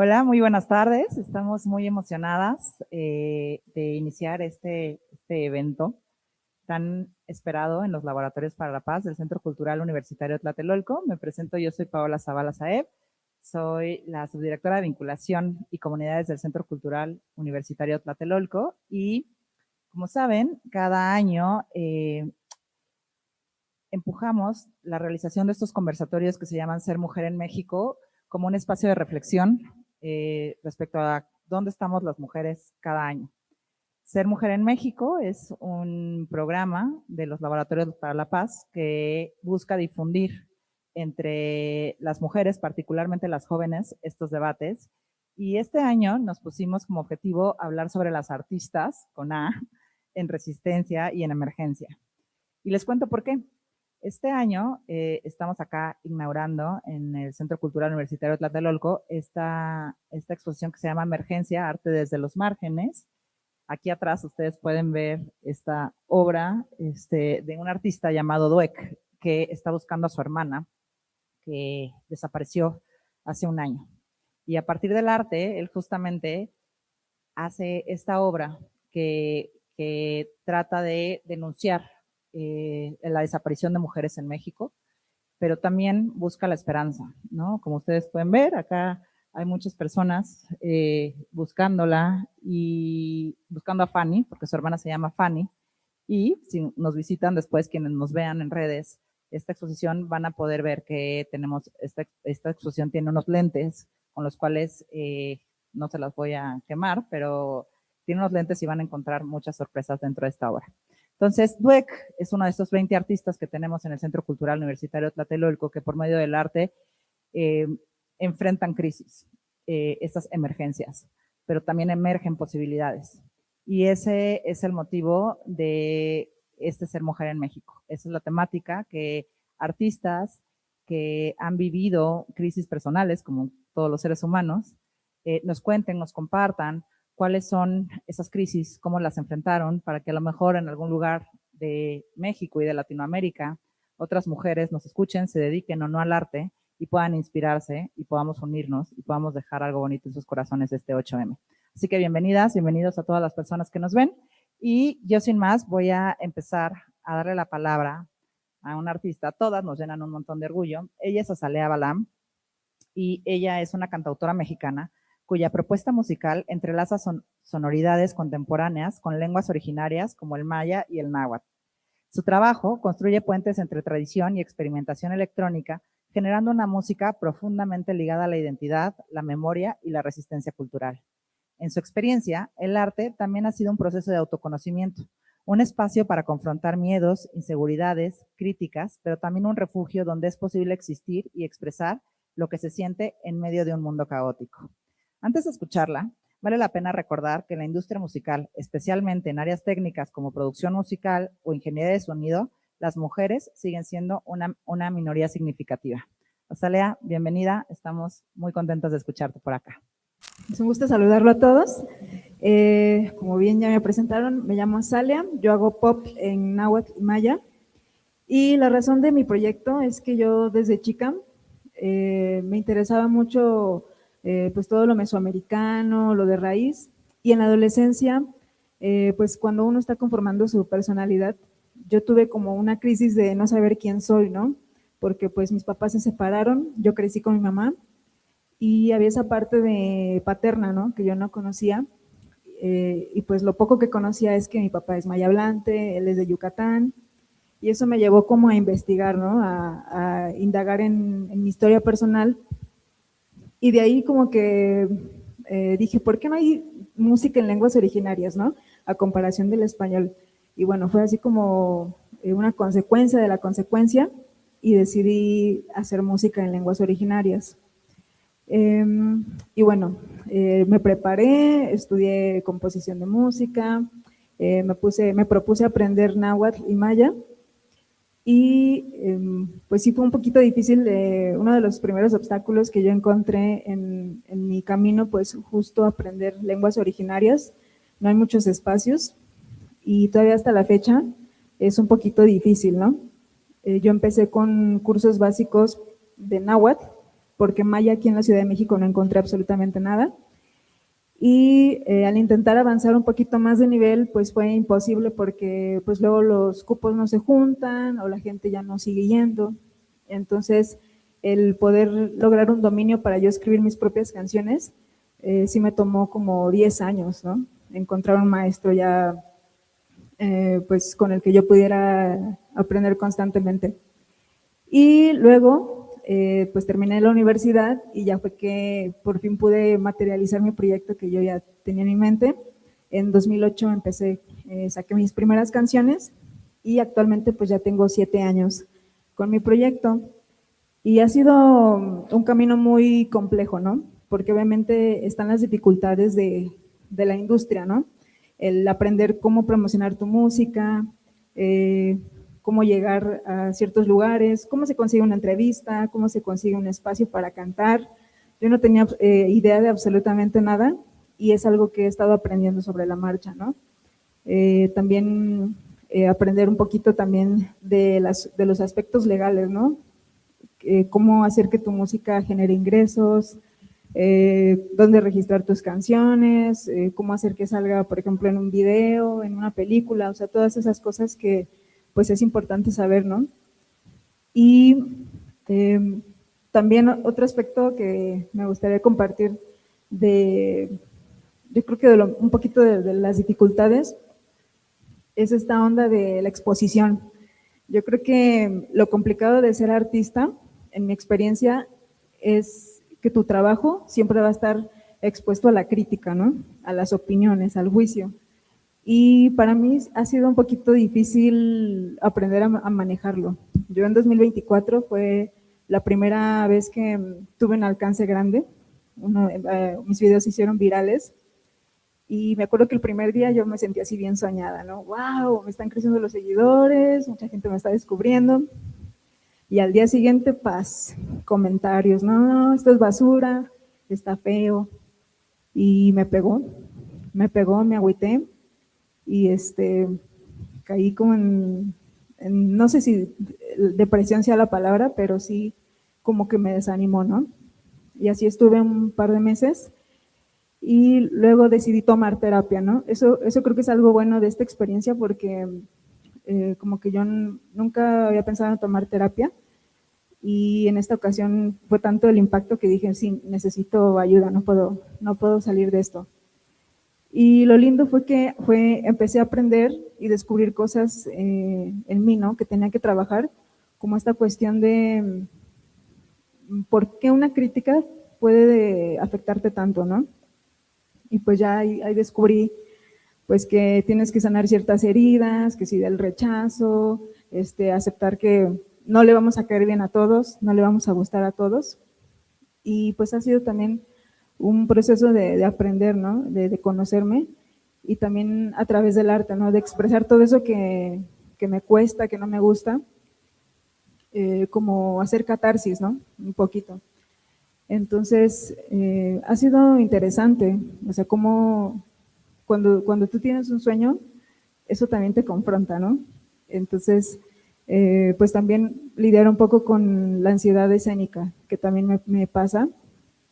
Hola, muy buenas tardes. Estamos muy emocionadas de iniciar este evento tan esperado en los Laboratorios para la Paz del Centro Cultural Universitario Tlatelolco. Me presento, yo soy Paola Zavala Saeb, soy la subdirectora de Vinculación y Comunidades del Centro Cultural Universitario Tlatelolco y, como saben, cada año empujamos la realización de estos conversatorios que se llaman Ser Mujer en México como un espacio de reflexión respecto a dónde estamos las mujeres cada año. Ser Mujer en México es un programa de los Laboratorios para la Paz que busca difundir entre las mujeres, particularmente las jóvenes, estos debates. Y este año nos pusimos como objetivo hablar sobre las artistas, con A, en resistencia y en emergencia. Y les cuento por qué. Este año estamos acá inaugurando en el Centro Cultural Universitario de Tlatelolco esta exposición que se llama Emergencia, Arte desde los Márgenes. Aquí atrás ustedes pueden ver esta obra de un artista llamado Dweck, que está buscando a su hermana, que desapareció hace un año. Y a partir del arte, él justamente hace esta obra que trata de denunciar la desaparición de mujeres en México, pero también busca la esperanza, ¿no? Como ustedes pueden ver, acá hay muchas personas buscándola y buscando a Fanny, porque su hermana se llama Fanny, y si nos visitan después, quienes nos vean en redes, esta exposición van a poder ver que tenemos, esta exposición tiene unos lentes con los cuales no se las voy a quemar, pero tiene unos lentes y van a encontrar muchas sorpresas dentro de esta obra. Entonces, Dweck es uno de estos 20 artistas que tenemos en el Centro Cultural Universitario Tlatelolco que por medio del arte enfrentan crisis, estas emergencias, pero también emergen posibilidades. Y ese es el motivo de Ser Mujer en México. Esa es la temática, que artistas que han vivido crisis personales, como todos los seres humanos, nos cuenten, nos compartan cuáles son esas crisis, cómo las enfrentaron, para que a lo mejor en algún lugar de México y de Latinoamérica otras mujeres nos escuchen, se dediquen o no al arte y puedan inspirarse y podamos unirnos y podamos dejar algo bonito en sus corazones este 8M. Así que bienvenidas, bienvenidos a todas las personas que nos ven. Y yo sin más voy a empezar a darle la palabra a una artista. Todas nos llenan un montón de orgullo. Ella es Azalea Balam y ella es una cantautora mexicana cuya propuesta musical entrelaza sonoridades contemporáneas con lenguas originarias como el maya y el náhuatl. Su trabajo construye puentes entre tradición y experimentación electrónica, generando una música profundamente ligada a la identidad, la memoria y la resistencia cultural. En su experiencia, el arte también ha sido un proceso de autoconocimiento, un espacio para confrontar miedos, inseguridades, críticas, pero también un refugio donde es posible existir y expresar lo que se siente en medio de un mundo caótico. Antes de escucharla, vale la pena recordar que la industria musical, especialmente en áreas técnicas como producción musical o ingeniería de sonido, las mujeres siguen siendo una minoría significativa. Azalea, bienvenida, estamos muy contentos de escucharte por acá. Es un gusto saludarlo a todos. Como bien ya me presentaron, me llamo Azalea, yo hago pop en náhuatl y maya. Y la razón de mi proyecto es que yo desde chica me interesaba mucho pues todo lo mesoamericano, lo de raíz. Y en la adolescencia, pues cuando uno está conformando su personalidad, yo tuve como una crisis de no saber quién soy, ¿no? Porque pues mis papás se separaron, yo crecí con mi mamá y había esa parte de paterna, ¿no? Que yo no conocía. Y pues lo poco que conocía es que mi papá es maya hablante, él es de Yucatán, y eso me llevó como a investigar, ¿no? A indagar en mi historia personal. Y de ahí como que dije, ¿por qué no hay música en lenguas originarias, ¿no? A comparación del español. Y bueno, fue así como una consecuencia de la consecuencia y decidí hacer música en lenguas originarias. Y bueno, me preparé, estudié composición de música, me propuse aprender náhuatl y maya. Y pues sí fue un poquito difícil. Uno de los primeros obstáculos que yo encontré en mi camino, pues justo aprender lenguas originarias. No hay muchos espacios y todavía hasta la fecha es un poquito difícil, ¿no? Yo empecé con cursos básicos de náhuatl, porque maya aquí en la Ciudad de México no encontré absolutamente nada. Y al intentar avanzar un poquito más de nivel, pues fue imposible porque pues luego los cupos no se juntan o la gente ya no sigue yendo. Entonces, el poder lograr un dominio para yo escribir mis propias canciones, sí me tomó como 10 años, ¿no? Encontrar un maestro ya pues con el que yo pudiera aprender constantemente. Y luego, pues terminé la universidad y ya fue que por fin pude materializar mi proyecto que yo ya tenía en mi mente. En 2008 empecé, saqué mis primeras canciones y actualmente pues ya tengo 7 años con mi proyecto. Y ha sido un camino muy complejo, ¿no? Porque obviamente están las dificultades de la industria, ¿no? El aprender cómo promocionar tu música, cómo llegar a ciertos lugares, cómo se consigue una entrevista, cómo se consigue un espacio para cantar. Yo no tenía idea de absolutamente nada y es algo que he estado aprendiendo sobre la marcha, ¿no? También aprender un poquito también de los aspectos legales, ¿no? Cómo hacer que tu música genere ingresos, dónde registrar tus canciones, cómo hacer que salga, por ejemplo, en un video, en una película, o sea, todas esas cosas que pues es importante saber, ¿no? Y también otro aspecto que me gustaría compartir yo creo que un poquito de las dificultades es esta onda de la exposición. Yo creo que lo complicado de ser artista, en mi experiencia, es que tu trabajo siempre va a estar expuesto a la crítica, ¿no? A las opiniones, al juicio. Y para mí ha sido un poquito difícil aprender a manejarlo. Yo en 2024 fue la primera vez que tuve un alcance grande. Mis videos se hicieron virales. Y me acuerdo que el primer día yo me sentí así bien soñada, ¿no? ¡Wow! Me están creciendo los seguidores, mucha gente me está descubriendo. Y al día siguiente, paz, comentarios, no, esto es basura, está feo. Y me agüité y caí como no sé si depresión sea la palabra, pero sí como que me desanimó, ¿no? Y así estuve un par de meses y luego decidí tomar terapia, ¿no? Eso creo que es algo bueno de esta experiencia porque como que yo nunca había pensado en tomar terapia y en esta ocasión fue tanto el impacto que dije, sí, necesito ayuda, no puedo salir de esto. Y lo lindo fue que empecé a aprender y descubrir cosas en mí, ¿no? Que tenía que trabajar, como esta cuestión de por qué una crítica puede afectarte tanto, ¿no? Y pues ya ahí descubrí pues que tienes que sanar ciertas heridas, que si del rechazo, aceptar que no le vamos a caer bien a todos, no le vamos a gustar a todos. Y pues ha sido también un proceso de aprender, ¿no? De conocerme y también a través del arte, ¿no? De expresar todo eso que me cuesta, que no me gusta, como hacer catarsis, ¿no? Un poquito. Entonces, ha sido interesante, o sea, como cuando tú tienes un sueño, eso también te confronta, ¿no? Entonces, pues también lidiar un poco con la ansiedad escénica, que también me pasa,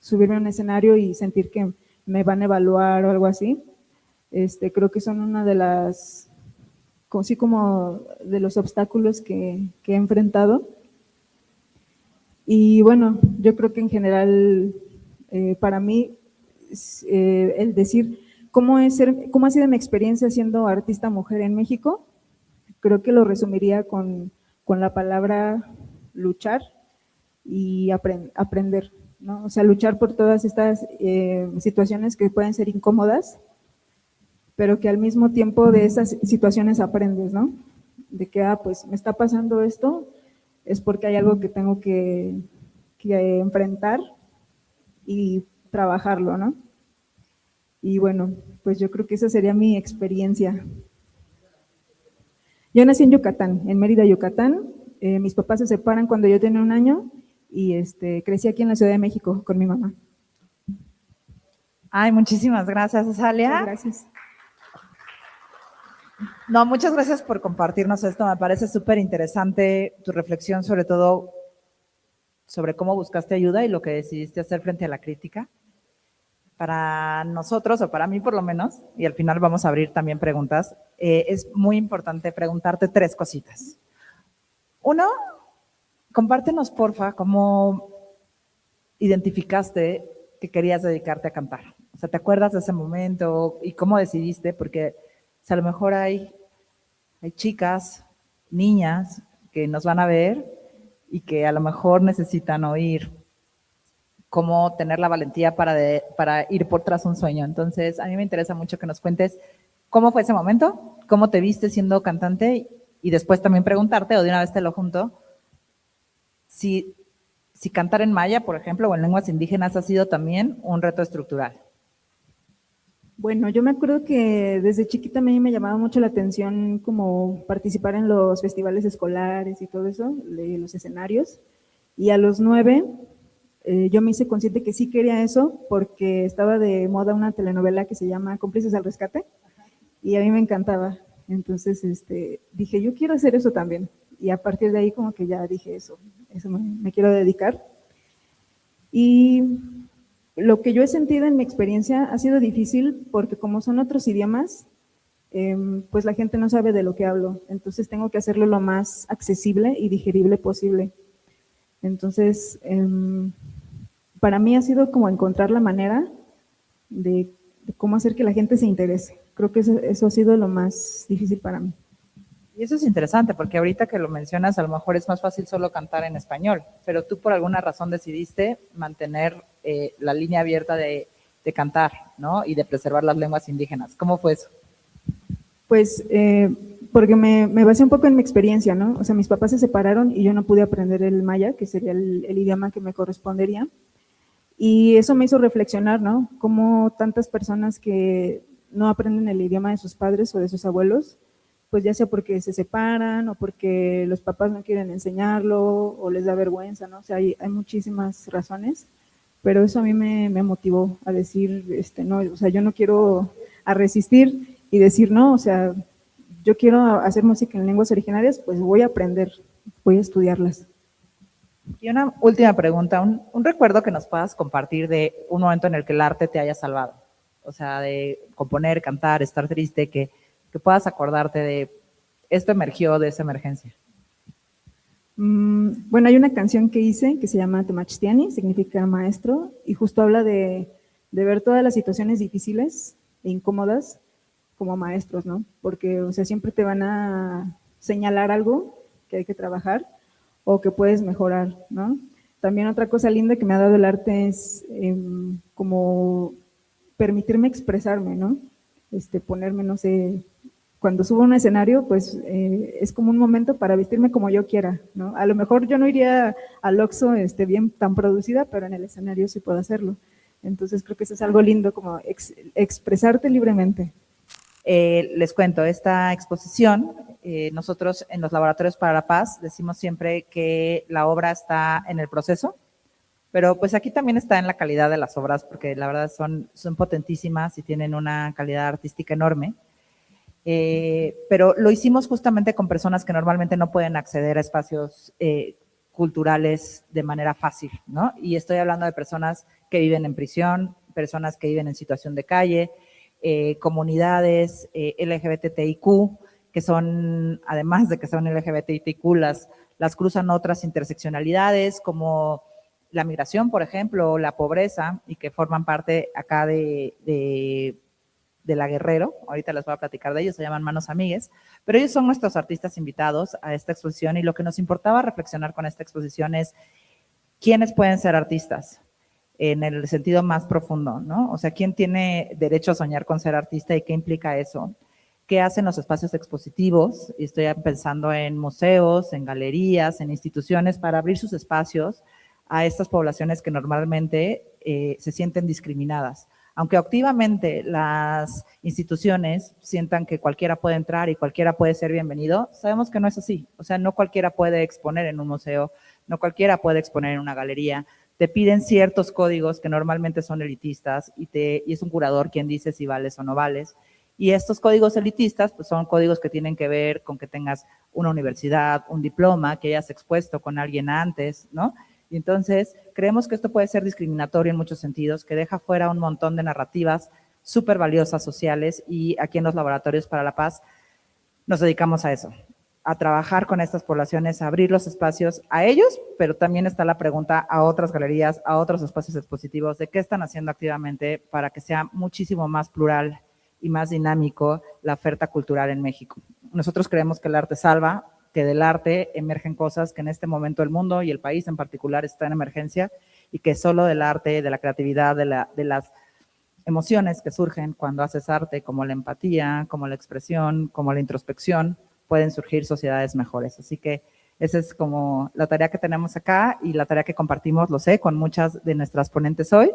subirme a un escenario y sentir que me van a evaluar o algo así. Creo que son una de las, sí, como de los obstáculos que he enfrentado. Y bueno, yo creo que en general, para mí, el decir cómo ha sido mi experiencia siendo artista mujer en México, creo que lo resumiría con la palabra luchar y aprender, ¿no? O sea, luchar por todas estas situaciones que pueden ser incómodas, pero que al mismo tiempo de esas situaciones aprendes, ¿no? De que, pues me está pasando esto, es porque hay algo que tengo que enfrentar y trabajarlo, ¿no? Y bueno, pues yo creo que esa sería mi experiencia. Yo nací en Yucatán, en Mérida, Yucatán. Mis papás se separan cuando yo tenía 1 año y crecí aquí en la Ciudad de México con mi mamá. Ay, muchísimas gracias, Azalia. Muchas gracias. No, muchas gracias por compartirnos esto. Me parece súper interesante tu reflexión, sobre todo sobre cómo buscaste ayuda y lo que decidiste hacer frente a la crítica. Para nosotros, o para mí por lo menos, y al final vamos a abrir también preguntas, es muy importante preguntarte 3 cositas. Uno, compártenos porfa cómo identificaste que querías dedicarte a cantar. O sea, ¿te acuerdas de ese momento y cómo decidiste? Porque o sea, a lo mejor hay chicas, niñas que nos van a ver y que a lo mejor necesitan oír cómo tener la valentía para ir por tras un sueño. Entonces, a mí me interesa mucho que nos cuentes cómo fue ese momento, cómo te viste siendo cantante y después también preguntarte, o de una vez te lo junto, si cantar en maya, por ejemplo, o en lenguas indígenas ha sido también un reto estructural. Bueno, yo me acuerdo que desde chiquita a mí me llamaba mucho la atención como participar en los festivales escolares y todo eso, los escenarios. Y a los 9 yo me hice consciente que sí quería eso porque estaba de moda una telenovela que se llama Cómplices al Rescate y a mí me encantaba. Entonces dije, yo quiero hacer eso también. Y a partir de ahí como que ya dije eso me quiero dedicar. Y lo que yo he sentido en mi experiencia ha sido difícil porque como son otros idiomas, pues la gente no sabe de lo que hablo. Entonces tengo que hacerlo lo más accesible y digerible posible. Entonces, para mí ha sido como encontrar la manera de cómo hacer que la gente se interese. Creo que eso ha sido lo más difícil para mí. Y eso es interesante, porque ahorita que lo mencionas, a lo mejor es más fácil solo cantar en español, pero tú por alguna razón decidiste mantener la línea abierta de cantar, ¿no? Y de preservar las lenguas indígenas. ¿Cómo fue eso? Pues porque me basé un poco en mi experiencia, ¿no? O sea, mis papás se separaron y yo no pude aprender el maya, que sería el idioma que me correspondería. Y eso me hizo reflexionar, ¿no? Cómo tantas personas que no aprenden el idioma de sus padres o de sus abuelos, pues ya sea porque se separan o porque los papás no quieren enseñarlo o les da vergüenza, ¿no? O sea, hay muchísimas razones, pero eso a mí me motivó a decir, no, o sea, yo no quiero a resistir y decir, no, o sea, yo quiero hacer música en lenguas originarias, pues voy a aprender, voy a estudiarlas. Y una última pregunta, un recuerdo que nos puedas compartir de un momento en el que el arte te haya salvado. O sea, de componer, cantar, estar triste, que puedas acordarte de esto emergió de esa emergencia. Bueno, hay una canción que hice que se llama Temachtiani, significa maestro, y justo habla de ver todas las situaciones difíciles e incómodas como maestros, ¿no? Porque, o sea, siempre te van a señalar algo que hay que trabajar o que puedes mejorar, ¿no? También otra cosa linda que me ha dado el arte es como permitirme expresarme, ¿no? Ponerme, no sé, cuando subo a un escenario, pues es como un momento para vestirme como yo quiera, ¿no? A lo mejor yo no iría al Oxxo bien tan producida, pero en el escenario sí puedo hacerlo. Entonces creo que eso es algo lindo, como expresarte libremente. Les cuento, esta exposición, nosotros en los Laboratorios para la Paz decimos siempre que la obra está en el proceso, pero pues aquí también está en la calidad de las obras, porque la verdad son potentísimas y tienen una calidad artística enorme. Pero lo hicimos justamente con personas que normalmente no pueden acceder a espacios culturales de manera fácil, ¿no? Y estoy hablando de personas que viven en prisión, personas que viven en situación de calle, comunidades LGBTIQ, que son, además de que son LGBTIQ, las cruzan otras interseccionalidades como la migración, por ejemplo, o la pobreza, y que forman parte acá de la Guerrero, ahorita les voy a platicar de ellos, se llaman Manos Amigues, pero ellos son nuestros artistas invitados a esta exposición y lo que nos importaba reflexionar con esta exposición es quiénes pueden ser artistas en el sentido más profundo, ¿no? O sea, ¿quién tiene derecho a soñar con ser artista y qué implica eso? ¿Qué hacen los espacios expositivos? Y estoy pensando en museos, en galerías, en instituciones para abrir sus espacios a estas poblaciones que normalmente se sienten discriminadas. Aunque activamente las instituciones sientan que cualquiera puede entrar y cualquiera puede ser bienvenido, sabemos que no es así. O sea, no cualquiera puede exponer en un museo, no cualquiera puede exponer en una galería. Te piden ciertos códigos que normalmente son elitistas y es un curador quien dice si vales o no vales. Y estos códigos elitistas pues son códigos que tienen que ver con que tengas una universidad, un diploma, que hayas expuesto con alguien antes, ¿no? Y entonces creemos que esto puede ser discriminatorio en muchos sentidos, que deja fuera un montón de narrativas súper valiosas sociales, y aquí en los Laboratorios para la Paz nos dedicamos a eso, a trabajar con estas poblaciones, a abrir los espacios a ellos, pero también está la pregunta a otras galerías, a otros espacios expositivos, de qué están haciendo activamente para que sea muchísimo más plural y más dinámico la oferta cultural en México. Nosotros creemos que el arte salva, que del arte emergen cosas que en este momento el mundo y el país en particular está en emergencia, y que solo del arte, de la creatividad, de las emociones que surgen cuando haces arte, como la empatía, como la expresión, como la introspección, pueden surgir sociedades mejores. Así que esa es como la tarea que tenemos acá y la tarea que compartimos, lo sé, con muchas de nuestras ponentes hoy.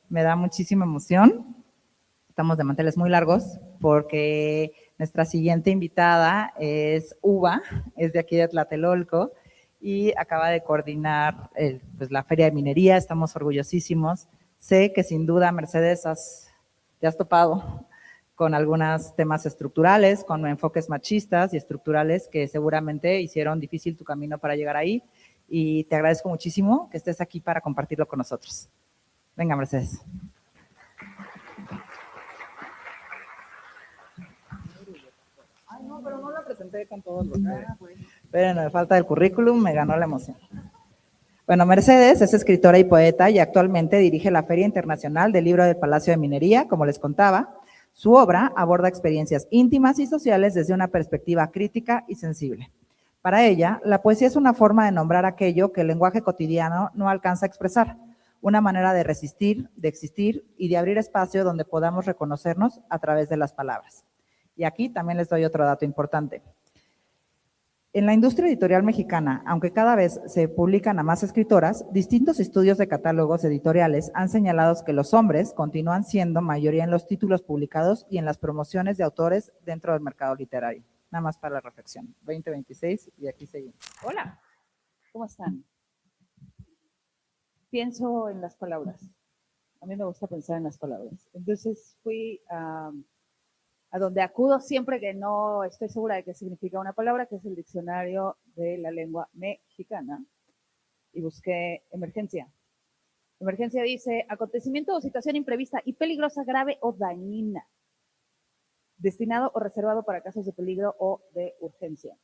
Me da muchísima emoción. Estamos de manteles muy largos porque nuestra siguiente invitada es Uva, es de aquí de Tlatelolco y acaba de coordinar pues, la Feria de Minería. Estamos orgullosísimos. Sé que sin duda, Mercedes, te has topado con algunos temas estructurales, con enfoques machistas y estructurales que seguramente hicieron difícil tu camino para llegar ahí, y te agradezco muchísimo que estés aquí para compartirlo con nosotros. Venga, Mercedes. Ay, no, pero no la presenté con todos los pero me falta el currículum, me ganó la emoción. Bueno, Mercedes es escritora y poeta y actualmente dirige la Feria Internacional del Libro del Palacio de Minería, como les contaba. Su obra aborda experiencias íntimas y sociales desde una perspectiva crítica y sensible. Para ella, la poesía es una forma de nombrar aquello que el lenguaje cotidiano no alcanza a expresar, una manera de resistir, de existir y de abrir espacio donde podamos reconocernos a través de las palabras. Y aquí también les doy otro dato importante. En la industria editorial mexicana, aunque cada vez se publican a más escritoras, distintos estudios de catálogos editoriales han señalado que los hombres continúan siendo mayoría en los títulos publicados y en las promociones de autores dentro del mercado literario. Nada más para la reflexión. 2026 y aquí seguimos. Hola, ¿cómo están? Pienso en las palabras. A mí me gusta pensar en las palabras. Entonces fui a donde acudo siempre que no estoy segura de qué significa una palabra, que es el diccionario de la lengua mexicana, y busqué emergencia. Emergencia dice acontecimiento o situación imprevista y peligrosa, grave o dañina, destinado o reservado para casos de peligro o de urgencia.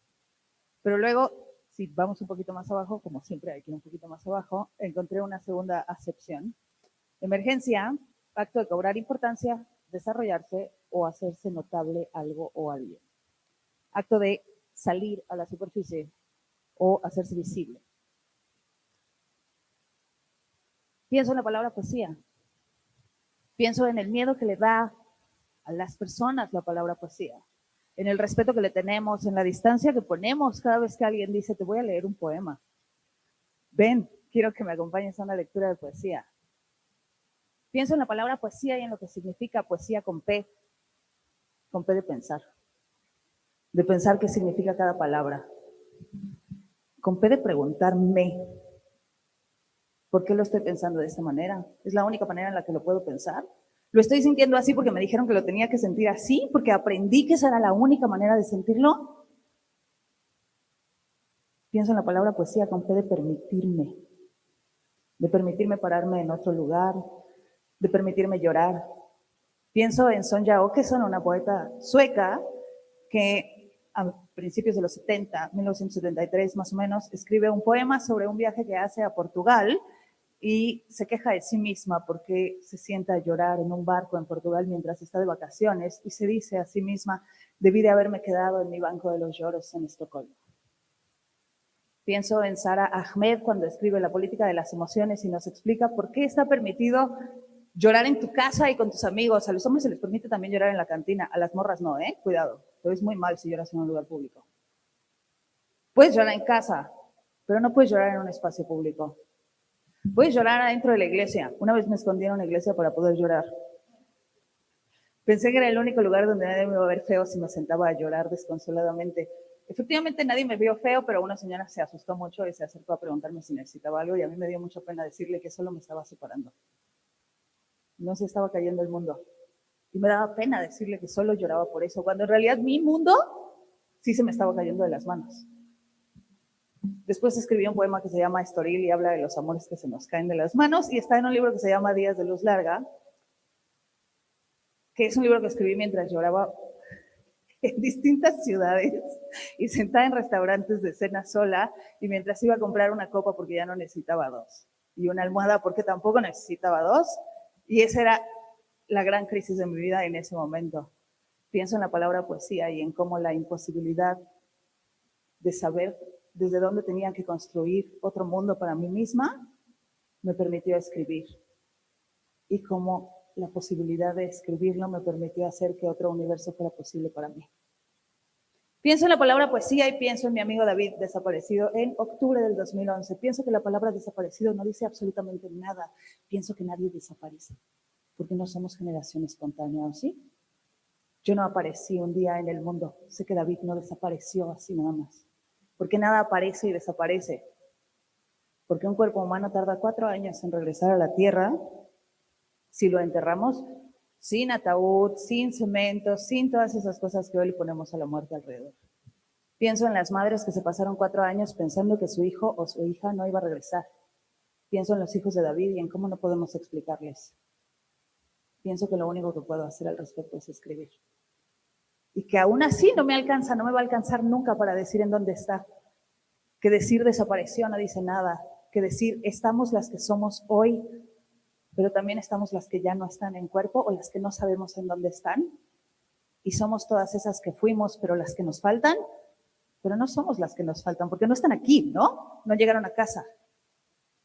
Pero luego, si vamos un poquito más abajo, como siempre hay que ir un poquito más abajo, encontré una segunda acepción. Emergencia, acto de cobrar importancia, desarrollarse o hacerse notable algo o alguien. Acto de salir a la superficie o hacerse visible. Pienso en la palabra poesía. Pienso en el miedo que le da a las personas la palabra poesía, en el respeto que le tenemos, en la distancia que ponemos cada vez que alguien dice, te voy a leer un poema. Ven, quiero que me acompañes a una lectura de poesía. Pienso en la palabra poesía y en lo que significa poesía con P de pensar qué significa cada palabra, con P de preguntarme, ¿por qué lo estoy pensando de esta manera? ¿Es la única manera en la que lo puedo pensar? ¿Lo estoy sintiendo así porque me dijeron que lo tenía que sentir así? ¿Porque aprendí que esa era la única manera de sentirlo? Pienso en la palabra poesía con P de permitirme pararme en otro lugar, de permitirme llorar. Pienso en Sonja Åkesson, una poeta sueca que a principios de los 70, 1973 más o menos, escribe un poema sobre un viaje que hace a Portugal y se queja de sí misma porque se sienta a llorar en un barco en Portugal mientras está de vacaciones y se dice a sí misma, debí de haberme quedado en mi banco de los lloros en Estocolmo. Pienso en Sara Ahmed cuando escribe La política de las emociones y nos explica por qué está permitido llorar en tu casa y con tus amigos. A los hombres se les permite también llorar en la cantina, a las morras no, cuidado, te ves muy mal si lloras en un lugar público. Puedes llorar en casa, pero no puedes llorar en un espacio público. Puedes llorar adentro de la iglesia. Una vez me escondí en una iglesia para poder llorar. Pensé que era el único lugar donde nadie me iba a ver feo si me sentaba a llorar desconsoladamente. Efectivamente nadie me vio feo, pero una señora se asustó mucho y se acercó a preguntarme si necesitaba algo y a mí me dio mucha pena decirle que solo me estaba separando. No se estaba cayendo el mundo. Y me daba pena decirle que solo lloraba por eso, cuando en realidad mi mundo sí se me estaba cayendo de las manos. Después escribí un poema que se llama Estoril y habla de los amores que se nos caen de las manos, y está en un libro que se llama Días de Luz Larga, que es un libro que escribí mientras lloraba en distintas ciudades y sentada en restaurantes de cena sola, y mientras iba a comprar una copa porque ya no necesitaba dos, y una almohada porque tampoco necesitaba dos, y esa era la gran crisis de mi vida en ese momento. Pienso en la palabra poesía y en cómo la imposibilidad de saber desde dónde tenía que construir otro mundo para mí misma me permitió escribir, y cómo la posibilidad de escribirlo me permitió hacer que otro universo fuera posible para mí. Pienso en la palabra poesía y pienso en mi amigo David, desaparecido en octubre del 2011. Pienso que la palabra desaparecido no dice absolutamente nada. Pienso que nadie desaparece, porque no somos generación espontánea, ¿sí? Yo no aparecí un día en el mundo. Sé que David no desapareció así nada más. Porque nada aparece y desaparece. Porque un cuerpo humano tarda 4 años en regresar a la tierra si lo enterramos sin ataúd, sin cemento, sin todas esas cosas que hoy le ponemos a la muerte alrededor. Pienso en las madres que se pasaron 4 años pensando que su hijo o su hija no iba a regresar. Pienso en los hijos de David y en cómo no podemos explicarles. Pienso que lo único que puedo hacer al respecto es escribir. Y que aún así no me alcanza, no me va a alcanzar nunca para decir en dónde está. Que decir desapareció no dice nada. Que decir estamos las que somos hoy, pero también estamos las que ya no están en cuerpo o las que no sabemos en dónde están. Y somos todas esas que fuimos, pero las que nos faltan, pero no somos las que nos faltan, porque no están aquí, ¿no? No llegaron a casa,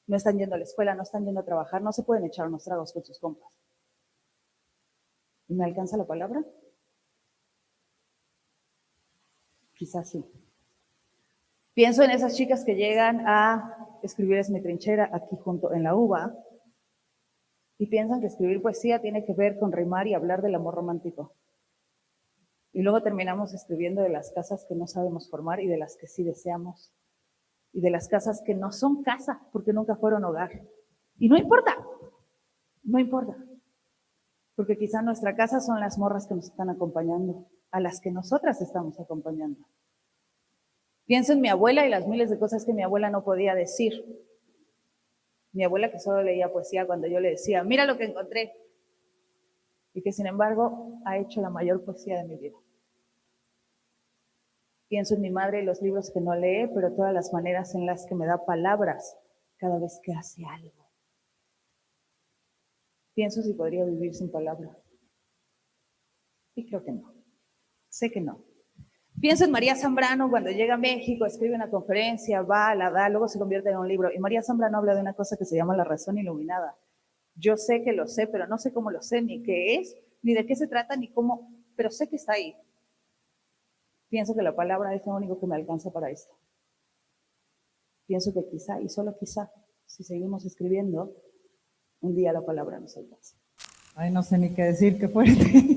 no están yendo a la escuela, no están yendo a trabajar, no se pueden echar unos tragos con sus compas. ¿Y me alcanza la palabra? Quizás sí. Pienso en esas chicas que llegan a escribir Es mi trinchera aquí junto en la UBA y piensan que escribir poesía tiene que ver con rimar y hablar del amor romántico. Y luego terminamos escribiendo de las casas que no sabemos formar y de las que sí deseamos. Y de las casas que no son casa porque nunca fueron hogar. Y no importa, no importa. Porque quizá nuestra casa son las morras que nos están acompañando, a las que nosotras estamos acompañando. Pienso en mi abuela y las miles de cosas que mi abuela no podía decir. Mi abuela que solo leía poesía cuando yo le decía, mira lo que encontré. Y que sin embargo ha hecho la mayor poesía de mi vida. Pienso en mi madre y los libros que no lee, pero todas las maneras en las que me da palabras cada vez que hace algo. Pienso si podría vivir sin palabras. Y creo que no. Sé que no. Pienso en María Zambrano cuando llega a México, escribe una conferencia, va, la da, luego se convierte en un libro. Y María Zambrano habla de una cosa que se llama la razón iluminada. Yo sé que lo sé, pero no sé cómo lo sé, ni qué es, ni de qué se trata, ni cómo, pero sé que está ahí. Pienso que la palabra es lo único que me alcanza para esto. Pienso que quizá, y solo quizá, si seguimos escribiendo, un día la palabra nos alcanza. Ay, no sé ni qué decir, qué fuerte.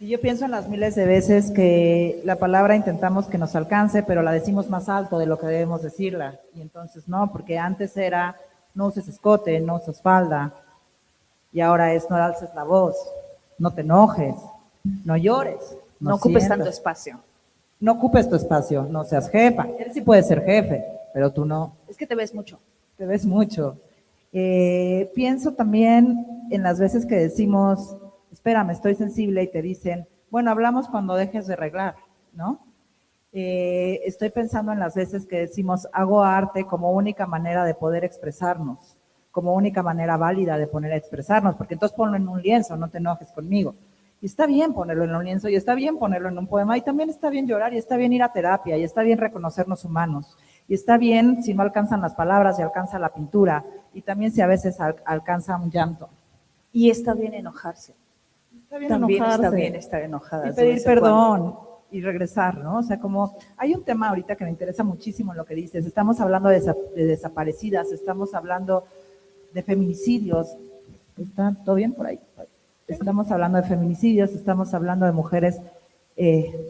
Y yo pienso en las miles de veces que la palabra intentamos que nos alcance, pero la decimos más alto de lo que debemos decirla. Y entonces no, porque antes era no uses escote, no uses falda. Y ahora es no alces la voz, no te enojes, no llores. No ocupes sientas. tanto espacio. No ocupes tu espacio, no seas jefa. Él sí puede ser jefe, pero tú no. Es que te ves mucho. Te ves mucho. Pienso también en las veces que decimos, espérame, estoy sensible, y te dicen, bueno, hablamos cuando dejes de arreglar, ¿no? Estoy pensando en las veces que decimos, hago arte como única manera de poder expresarnos, como única manera válida de poner a expresarnos, porque entonces ponlo en un lienzo, no te enojes conmigo. Y está bien ponerlo en un lienzo, y está bien ponerlo en un poema, y también está bien llorar, y está bien ir a terapia, y está bien reconocernos humanos, y está bien si no alcanzan las palabras y alcanza la pintura, y también si a veces alcanza un llanto. Y está bien enojarse. Está bien También enojarse, está bien estar enojada. y pedir perdón y regresar, ¿no? O sea, como hay un tema ahorita que me interesa muchísimo en lo que dices. Estamos hablando de desaparecidas, estamos hablando de feminicidios. ¿Está todo bien por ahí? Estamos hablando de feminicidios, estamos hablando de mujeres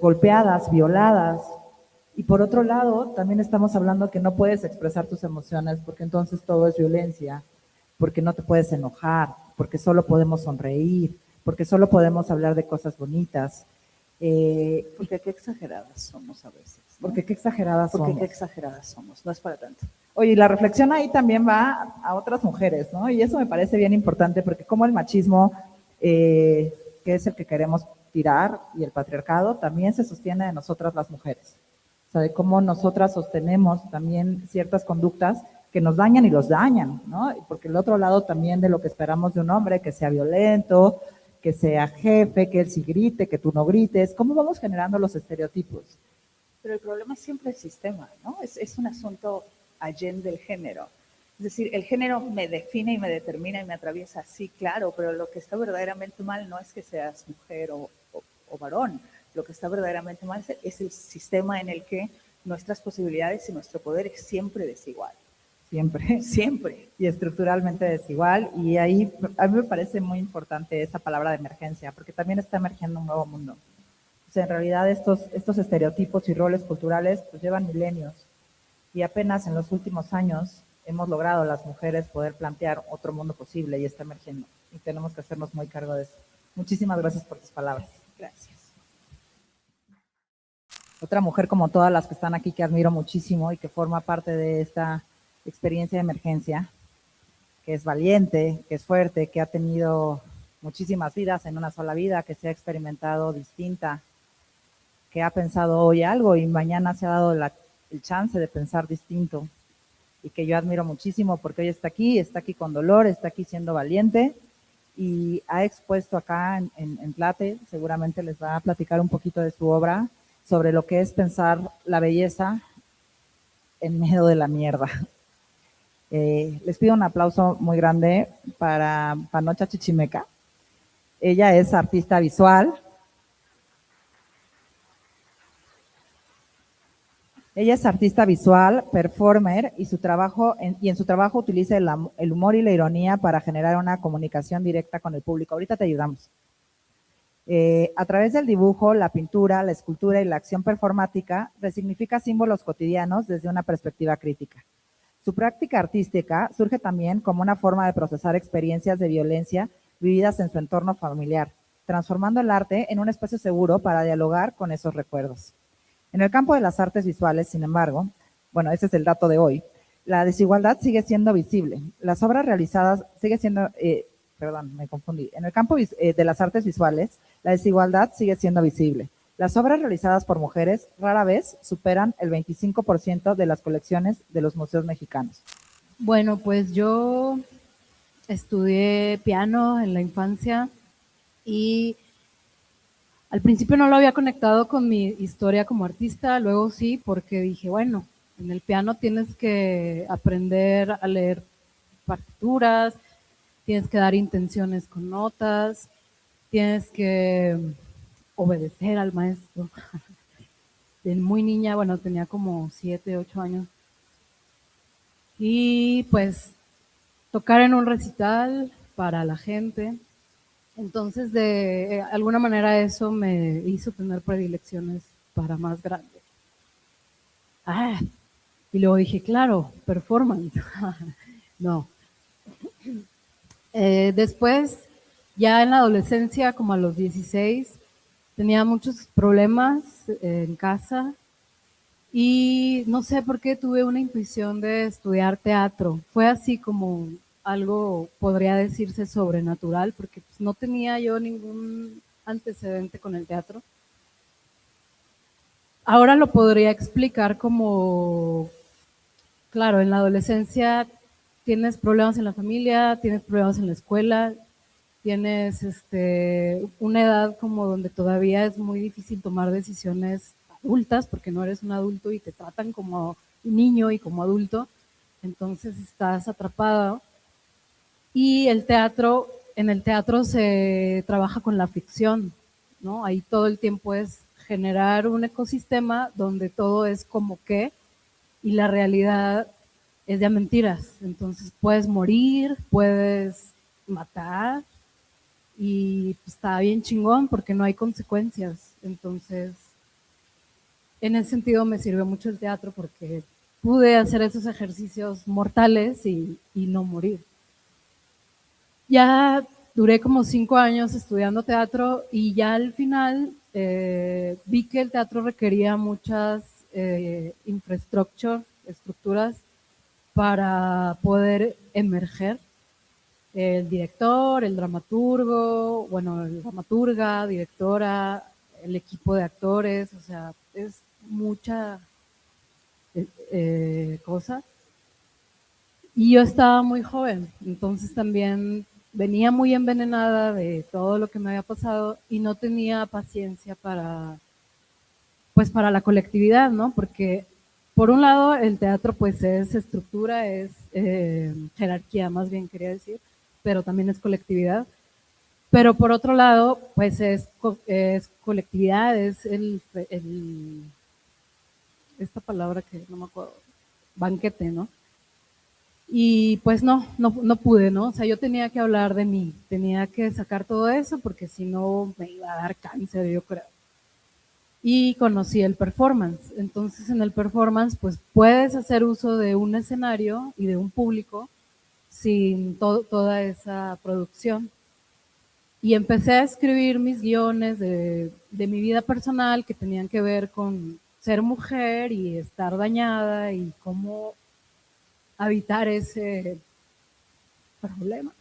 golpeadas, violadas. Y por otro lado, también estamos hablando que no puedes expresar tus emociones porque entonces todo es violencia, porque no te puedes enojar, porque solo podemos sonreír, porque solo podemos hablar de cosas bonitas. Porque qué exageradas somos a veces, ¿no? Porque qué exageradas Porque somos. qué exageradas somos, no es para tanto. Oye, y la reflexión ahí también va a otras mujeres, ¿no? Y eso me parece bien importante porque como el machismo, que es el que queremos tirar, y el patriarcado, también se sostiene de nosotras las mujeres. O sea, de cómo nosotras sostenemos también ciertas conductas que nos dañan y los dañan, ¿no? Porque el otro lado también de lo que esperamos de un hombre, que sea violento, que sea jefe, que él sí grite, que tú no grites, ¿cómo vamos generando los estereotipos? Pero el problema es siempre el sistema, ¿no? Es un asunto allende del género. Es decir, el género me define y me determina y me atraviesa, sí, claro, pero lo que está verdaderamente mal no es que seas mujer o varón. Lo que está verdaderamente mal es el sistema en el que nuestras posibilidades y nuestro poder es siempre desigual. Siempre. Siempre. Y estructuralmente desigual. Y ahí a mí me parece muy importante esa palabra de emergencia, porque también está emergiendo un nuevo mundo. O sea, en realidad estos estereotipos y roles culturales pues llevan milenios y apenas en los últimos años hemos logrado las mujeres poder plantear otro mundo posible y está emergiendo. Y tenemos que hacernos muy cargo de eso. Muchísimas gracias por tus palabras. Gracias. Otra mujer como todas las que están aquí que admiro muchísimo y que forma parte de esta experiencia de emergencia, que es valiente, que es fuerte, que ha tenido muchísimas vidas en una sola vida, que se ha experimentado distinta, que ha pensado hoy algo y mañana se ha dado el chance de pensar distinto y que yo admiro muchísimo porque hoy está aquí con dolor, está aquí siendo valiente y ha expuesto acá en Tlate, seguramente les va a platicar un poquito de su obra sobre lo que es pensar la belleza en medio de la mierda. Les pido un aplauso muy grande para Panocha Chichimeca. Ella es artista visual. Ella es artista visual, performer, y en su trabajo utiliza el humor y la ironía para generar una comunicación directa con el público. Ahorita te ayudamos. A través del dibujo, la pintura, la escultura y la acción performática, resignifica símbolos cotidianos desde una perspectiva crítica. Su práctica artística surge también como una forma de procesar experiencias de violencia vividas en su entorno familiar, transformando el arte en un espacio seguro para dialogar con esos recuerdos. En el campo de las artes visuales, sin embargo, bueno, ese es el dato de hoy, la desigualdad sigue siendo visible. Las obras realizadas sigue siendo, me confundí. En el campo de las artes visuales, la desigualdad sigue siendo visible. Las obras realizadas por mujeres rara vez superan el 25% de las colecciones de los museos mexicanos. Bueno, pues yo estudié piano en la infancia y al principio no lo había conectado con mi historia como artista, luego sí, porque dije, bueno, en el piano tienes que aprender a leer partituras, tienes que dar intenciones con notas, tienes que obedecer al maestro. De muy niña, bueno, tenía como 7, 8 años. Y pues tocar en un recital para la gente. Entonces, de alguna manera eso me hizo tener predilecciones para más grandes. Y luego dije, claro, performance. No. Después, ya en la adolescencia, como a los 16, tenía muchos problemas en casa y no sé por qué tuve una intuición de estudiar teatro. Fue así como algo, podría decirse, sobrenatural, porque pues, no tenía yo ningún antecedente con el teatro. Ahora lo podría explicar como, claro, en la adolescencia tienes problemas en la familia, tienes problemas en la escuela, tienes una edad como donde todavía es muy difícil tomar decisiones adultas porque no eres un adulto y te tratan como niño y como adulto, entonces estás atrapado. Y en el teatro se trabaja con la ficción, ¿no? Ahí todo el tiempo es generar un ecosistema donde todo es como que y la realidad es de mentiras. Entonces puedes morir, puedes matar y pues, está bien chingón porque no hay consecuencias. Entonces, en ese sentido me sirvió mucho el teatro porque pude hacer esos ejercicios mortales y no morir. Ya duré como 5 años estudiando teatro y ya al final vi que el teatro requería muchas estructuras para poder emerger. El director, el dramaturgo, bueno, el dramaturga, directora, el equipo de actores, o sea, es mucha cosa. Y yo estaba muy joven, entonces también venía muy envenenada de todo lo que me había pasado y no tenía paciencia para, pues para la colectividad, ¿no? Porque por un lado el teatro pues es estructura, es jerarquía, más bien quería decir, pero también es colectividad. Pero por otro lado, pues es colectividad, es esta palabra que no me acuerdo, banquete, ¿no? Y pues no pude, ¿no? O sea, yo tenía que hablar de mí, tenía que sacar todo eso porque si no me iba a dar cáncer, yo creo. Y conocí el performance. Entonces en el performance pues puedes hacer uso de un escenario y de un público sin toda esa producción. Y empecé a escribir mis guiones de mi vida personal que tenían que ver con ser mujer y estar dañada y cómo habitar ese problema.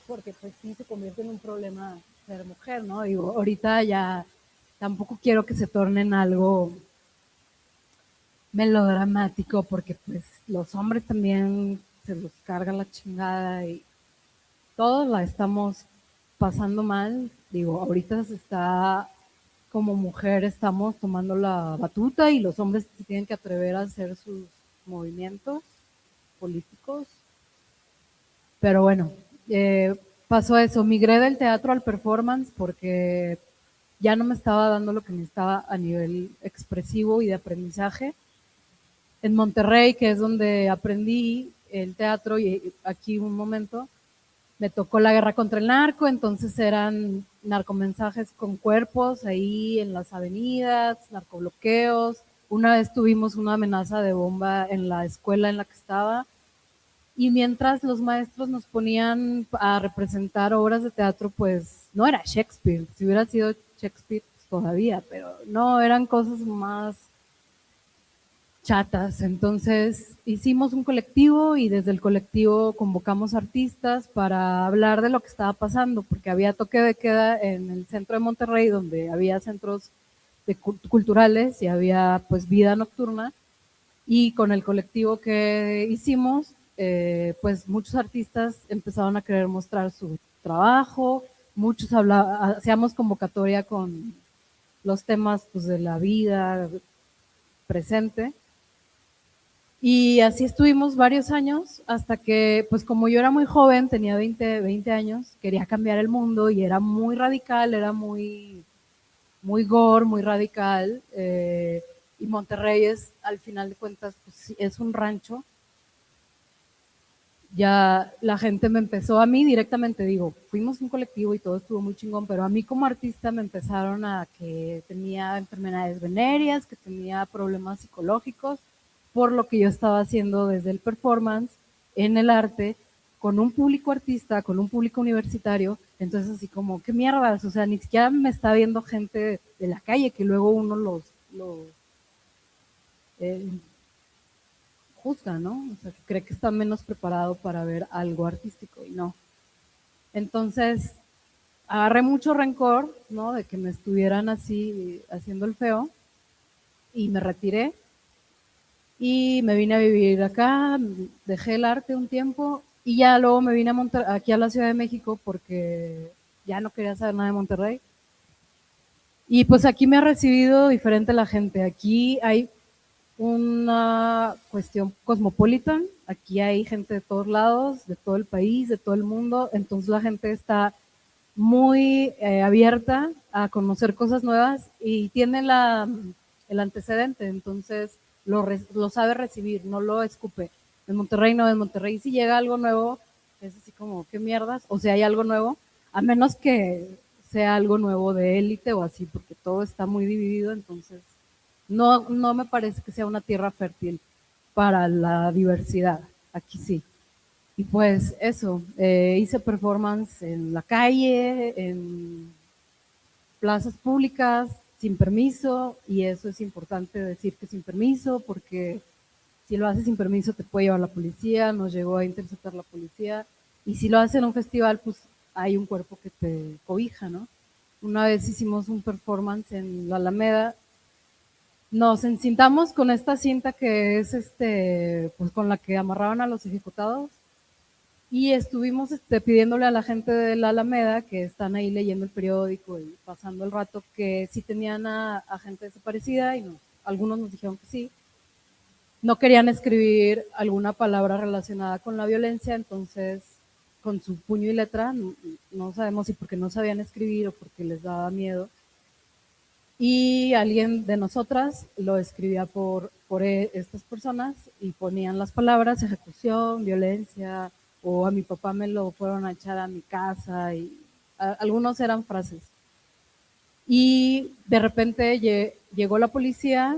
Porque pues sí se convierte en un problema ser mujer, ¿no? Digo, ahorita ya tampoco quiero que se torne en algo melodramático porque pues los hombres también se los carga la chingada y todos la estamos pasando mal. Digo, ahorita se está, como mujer estamos tomando la batuta y los hombres se tienen que atrever a hacer sus movimientos políticos. Pero bueno, pasó eso. Migré del teatro al performance porque ya no me estaba dando lo que necesitaba a nivel expresivo y de aprendizaje. En Monterrey, que es donde aprendí el teatro, y aquí un momento, me tocó la guerra contra el narco, entonces eran narcomensajes con cuerpos ahí en las avenidas, narcobloqueos. Una vez tuvimos una amenaza de bomba en la escuela en la que estaba, y mientras los maestros nos ponían a representar obras de teatro, pues no era Shakespeare, si hubiera sido Shakespeare pues, todavía, pero no, eran cosas más chatas. Entonces hicimos un colectivo y desde el colectivo convocamos artistas para hablar de lo que estaba pasando, porque había toque de queda en el centro de Monterrey, donde había centros culturales y había pues vida nocturna, y con el colectivo que hicimos, pues muchos artistas empezaron a querer mostrar su trabajo, muchos hacíamos convocatoria con los temas pues, de la vida presente. Y así estuvimos varios años hasta que, pues como yo era muy joven, tenía 20 años, quería cambiar el mundo y era muy radical, era muy gore, muy radical. Y Monterrey es, al final de cuentas, pues, es un rancho. Ya la gente me empezó, a mí directamente, digo, fuimos un colectivo y todo estuvo muy chingón, pero a mí como artista me empezaron a que tenía enfermedades venéreas, que tenía problemas psicológicos, por lo que yo estaba haciendo desde el performance, en el arte, con un público artista, con un público universitario. Entonces así como, qué mierdas, o sea, ni siquiera me está viendo gente de la calle, que luego uno los eh, juzga, ¿no? O sea, que cree que está menos preparado para ver algo artístico y no. Entonces, agarré mucho rencor, ¿no? De que me estuvieran así haciendo el feo y me retiré y me vine a vivir acá, dejé el arte un tiempo y ya luego me vine aquí a la Ciudad de México porque ya no quería saber nada de Monterrey. Y pues aquí me ha recibido diferente la gente. Aquí hay una cuestión cosmopolitan. Aquí hay gente de todos lados, de todo el país, de todo el mundo. Entonces la gente está muy abierta a conocer cosas nuevas y tiene el antecedente. Entonces lo sabe recibir, no lo escupe. En Monterrey no, en Monterrey si llega algo nuevo, es así como, ¿qué mierdas? O sea, hay algo nuevo, a menos que sea algo nuevo de élite o así, porque todo está muy dividido, entonces no me parece que sea una tierra fértil para la diversidad. Aquí sí. Y pues eso, hice performance en la calle, en plazas públicas, sin permiso, y eso es importante decir que sin permiso, porque si lo haces sin permiso te puede llevar la policía, nos llegó a interceptar la policía, y si lo haces en un festival, pues hay un cuerpo que te cobija, ¿no? Una vez hicimos un performance en la Alameda, nos encintamos con esta cinta que es pues con la que amarraban a los ejecutados, y estuvimos pidiéndole a la gente de la Alameda que están ahí leyendo el periódico y pasando el rato que si tenían a gente desaparecida, y algunos nos dijeron que sí. No querían escribir alguna palabra relacionada con la violencia, entonces con su puño y letra, no sabemos si porque no sabían escribir o porque les daba miedo, y alguien de nosotras lo escribía por estas personas y ponían las palabras ejecución, violencia, o a mi papá me lo fueron a echar a mi casa, y algunos eran frases. Y de repente llegó la policía.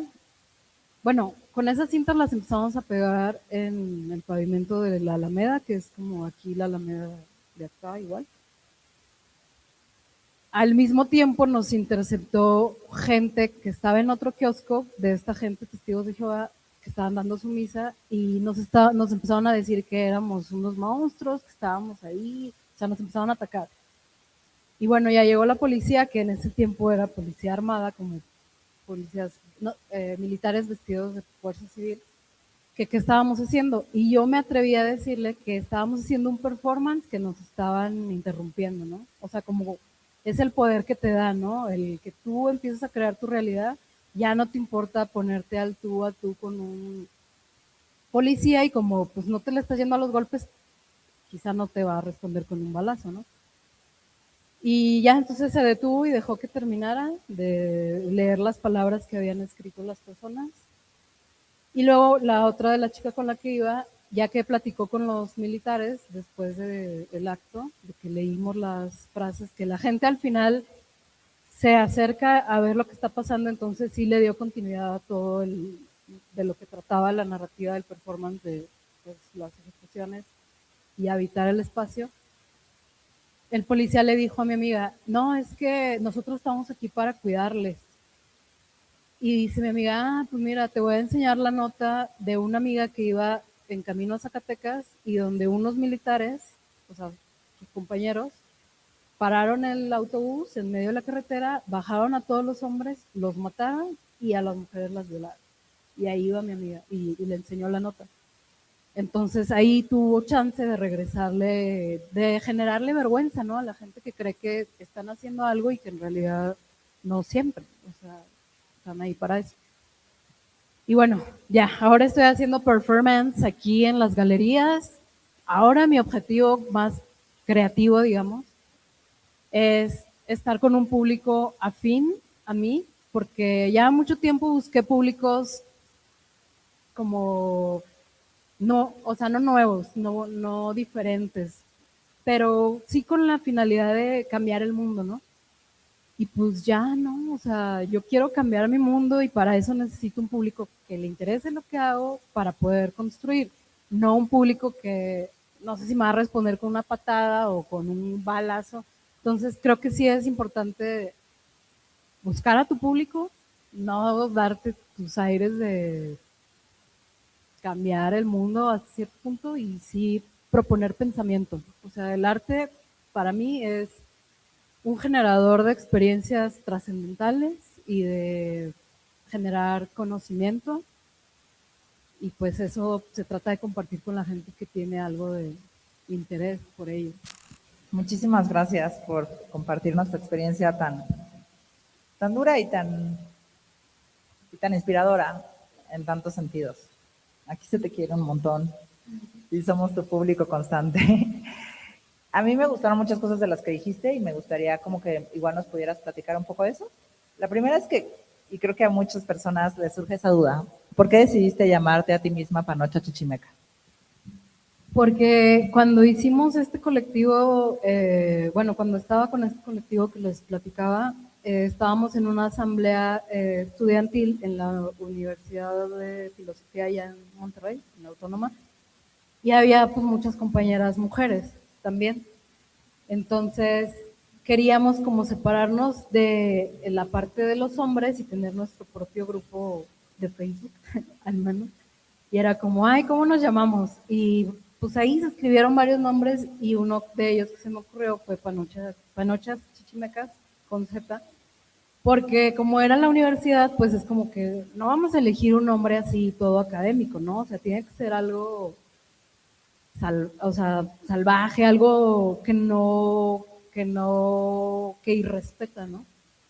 Bueno, con esas cintas las empezamos a pegar en el pavimento de la Alameda, que es como aquí la Alameda de acá igual. Al mismo tiempo nos interceptó gente que estaba en otro kiosco, de esta gente, testigos de Jehová, que estaban dando su misa, y nos empezaron a decir que éramos unos monstruos, que estábamos ahí, o sea, nos empezaron a atacar. Y bueno, ya llegó la policía, que en ese tiempo era policía armada, como policías militares vestidos de fuerza civil, que qué estábamos haciendo. Y yo me atreví a decirle que estábamos haciendo un performance que nos estaban interrumpiendo, ¿no? O sea, como es el poder que te da, ¿no? El que tú empiezas a crear tu realidad, ya no te importa ponerte al tú a tú con un policía, y como pues no te le estás yendo a los golpes, quizá no te va a responder con un balazo, ¿no? Y ya entonces se detuvo y dejó que terminara de leer las palabras que habían escrito las personas. Y luego la otra de la chica con la que iba, ya que platicó con los militares después del acto, de que leímos las frases, que la gente al final se acerca a ver lo que está pasando, entonces sí le dio continuidad a todo de lo que trataba la narrativa del performance de pues, las ejecuciones y habitar el espacio. El policía le dijo a mi amiga, no, es que nosotros estamos aquí para cuidarles. Y dice mi amiga, pues mira, te voy a enseñar la nota de una amiga que iba en camino a Zacatecas, y donde unos militares, o sea, sus compañeros, pararon el autobús en medio de la carretera, bajaron a todos los hombres, los mataron y a las mujeres las violaron. Y ahí iba mi amiga y le enseñó la nota. Entonces ahí tuvo chance de regresarle, de generarle vergüenza, ¿no? A la gente que cree que están haciendo algo y que en realidad no siempre, o sea, están ahí para eso. Y bueno, ya, ahora estoy haciendo performance aquí en las galerías. Ahora mi objetivo más creativo, digamos, es estar con un público afín a mí, porque ya mucho tiempo busqué públicos como no, o sea, no nuevos, no diferentes, pero sí con la finalidad de cambiar el mundo, ¿no? Y pues ya no, o sea, yo quiero cambiar mi mundo, y para eso necesito un público que le interese lo que hago para poder construir, no un público que no sé si me va a responder con una patada o con un balazo. Entonces creo que sí es importante buscar a tu público, no darte tus aires de cambiar el mundo a cierto punto, y sí proponer pensamiento. O sea, el arte para mí es un generador de experiencias trascendentales y de generar conocimiento, y pues eso se trata de compartir con la gente que tiene algo de interés por ello. Muchísimas gracias por compartirnos tu experiencia tan dura y tan inspiradora en tantos sentidos. Aquí se te quiere un montón y somos tu público constante. A mí me gustaron muchas cosas de las que dijiste y me gustaría como que igual nos pudieras platicar un poco de eso. La primera es que, y creo que a muchas personas les surge esa duda, ¿por qué decidiste llamarte a ti misma Panocha Chichimeca? Porque cuando hicimos este colectivo, bueno, cuando estaba con este colectivo que les platicaba, estábamos en una asamblea estudiantil en la Universidad de Filosofía allá en Monterrey, en la Autónoma, y había pues muchas compañeras mujeres también. Entonces queríamos como separarnos de la parte de los hombres y tener nuestro propio grupo de Facebook, al menos. Y era como, ay, ¿cómo nos llamamos? Y pues ahí se escribieron varios nombres y uno de ellos que se me ocurrió fue Panochas Chichimecas con Z, porque como era la universidad, pues es como que no vamos a elegir un nombre así todo académico, ¿no? O sea, tiene que ser algo o sea, salvaje, algo que irrespeta, ¿no?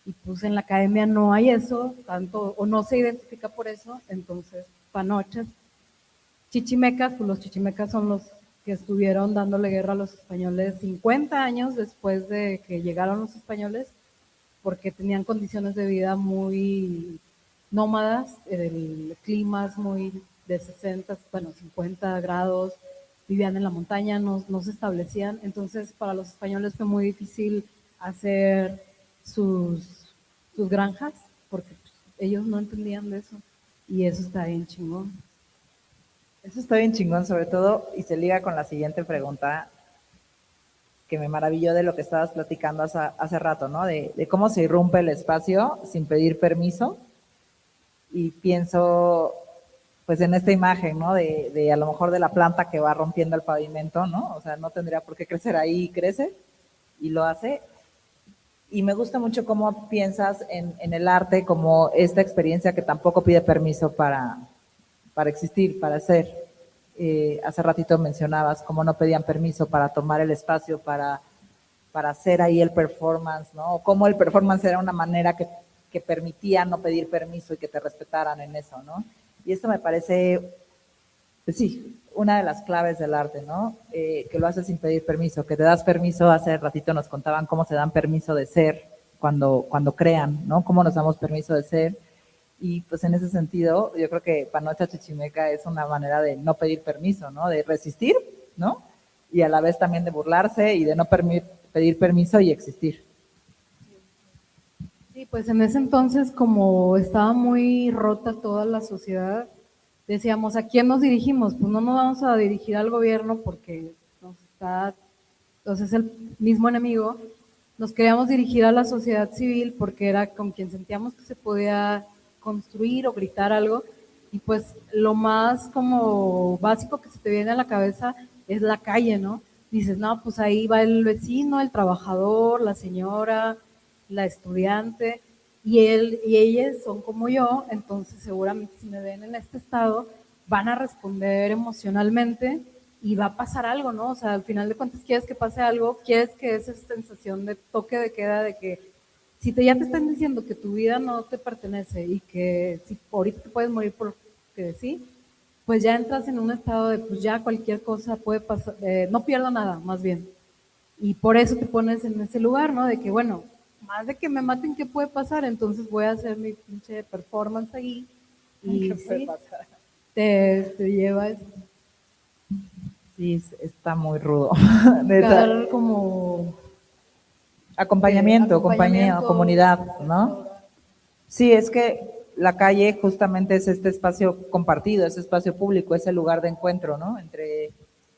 Y pues en la academia no hay eso, tanto, o no se identifica por eso, entonces Panochas. Chichimecas, pues los chichimecas son los que estuvieron dándole guerra a los españoles 50 años después de que llegaron los españoles, porque tenían condiciones de vida muy nómadas, el clima es muy de 60, bueno, 50 grados, vivían en la montaña, no se establecían, entonces para los españoles fue muy difícil hacer sus granjas, porque pues, ellos no entendían de eso, y eso está bien chingón. Eso está bien chingón, sobre todo, y se liga con la siguiente pregunta, que me maravilló de lo que estabas platicando hace rato, ¿no? De cómo se irrumpe el espacio sin pedir permiso. Y pienso, pues, en esta imagen, ¿no? De a lo mejor de la planta que va rompiendo el pavimento, ¿no? O sea, no tendría por qué crecer ahí y crece, y lo hace. Y me gusta mucho cómo piensas en el arte como esta experiencia que tampoco pide permiso para existir, para ser. Hace ratito mencionabas cómo no pedían permiso para tomar el espacio, para hacer ahí el performance, ¿no? O cómo el performance era una manera que permitía no pedir permiso y que te respetaran en eso, ¿no? Y esto me parece, pues sí, una de las claves del arte, ¿no? Que lo haces sin pedir permiso, que te das permiso. Hace ratito nos contaban cómo se dan permiso de ser cuando crean, ¿no? Cómo nos damos permiso de ser. Y pues en ese sentido, yo creo que Panocha Chichimeca es una manera de no pedir permiso, ¿no? De resistir, ¿no? Y a la vez también de burlarse y de no pedir permiso y existir. Sí, pues en ese entonces, como estaba muy rota toda la sociedad, decíamos, ¿a quién nos dirigimos? Pues no nos vamos a dirigir al gobierno porque entonces es el mismo enemigo. Nos queríamos dirigir a la sociedad civil porque era con quien sentíamos que se podía construir o gritar algo. Y pues lo más como básico que se te viene a la cabeza es la calle, ¿no? Dices, no, pues ahí va el vecino, el trabajador, la señora, la estudiante, y él y ellas son como yo, entonces seguramente si me ven en este estado, van a responder emocionalmente y va a pasar algo, ¿no? O sea, al final de cuentas quieres que pase algo, quieres que esa sensación de toque de queda, de que si ya te están diciendo que tu vida no te pertenece y que si ahorita te puedes morir porque sí, pues ya entras en un estado de pues ya cualquier cosa puede pasar, no pierdo nada, más bien. Y por eso te pones en ese lugar, ¿no? De que, bueno, más de que me maten, ¿qué puede pasar? Entonces voy a hacer mi pinche performance ahí y sí, te lleva Sí, está muy rudo. dar como Acompañamiento, compañía, comunidad, ¿no? Sí, es que la calle justamente es este espacio compartido, ese espacio público, ese lugar de encuentro, ¿no? Entre...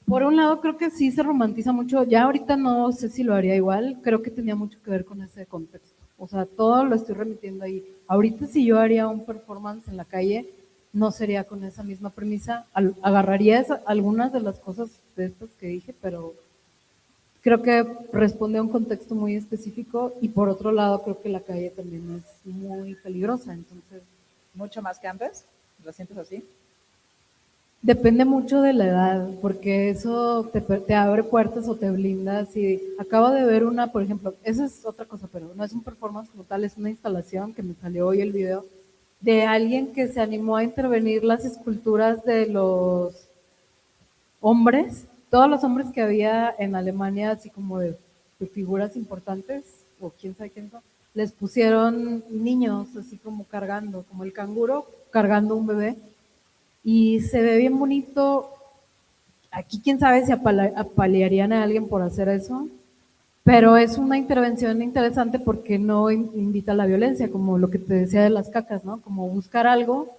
Por un lado, creo que sí se romantiza mucho. Ya ahorita no sé si lo haría igual. Creo que tenía mucho que ver con ese contexto. O sea, todo lo estoy remitiendo ahí. Ahorita si yo haría un performance en la calle, no sería con esa misma premisa. Agarraría algunas de las cosas de estas que dije, pero creo que responde a un contexto muy específico. Y por otro lado, creo que la calle también es muy peligrosa. Entonces, ¿Mucho más que antes? ¿Lo sientes así? depende mucho de la edad, porque eso te abre puertas o te blinda. Si acabo de ver una, por ejemplo, esa es otra cosa, pero no es un performance como tal, es una instalación que me salió hoy el video de alguien que se animó a intervenir las esculturas de los hombres, todos los hombres que había en Alemania, así como de figuras importantes, o quién sabe quién son, les pusieron niños así como cargando, como el canguro cargando un bebé y se ve bien bonito. Aquí quién sabe si apalearían a alguien por hacer eso, pero es una intervención interesante porque no invita a la violencia, como lo que te decía de las cacas, ¿no? Como buscar algo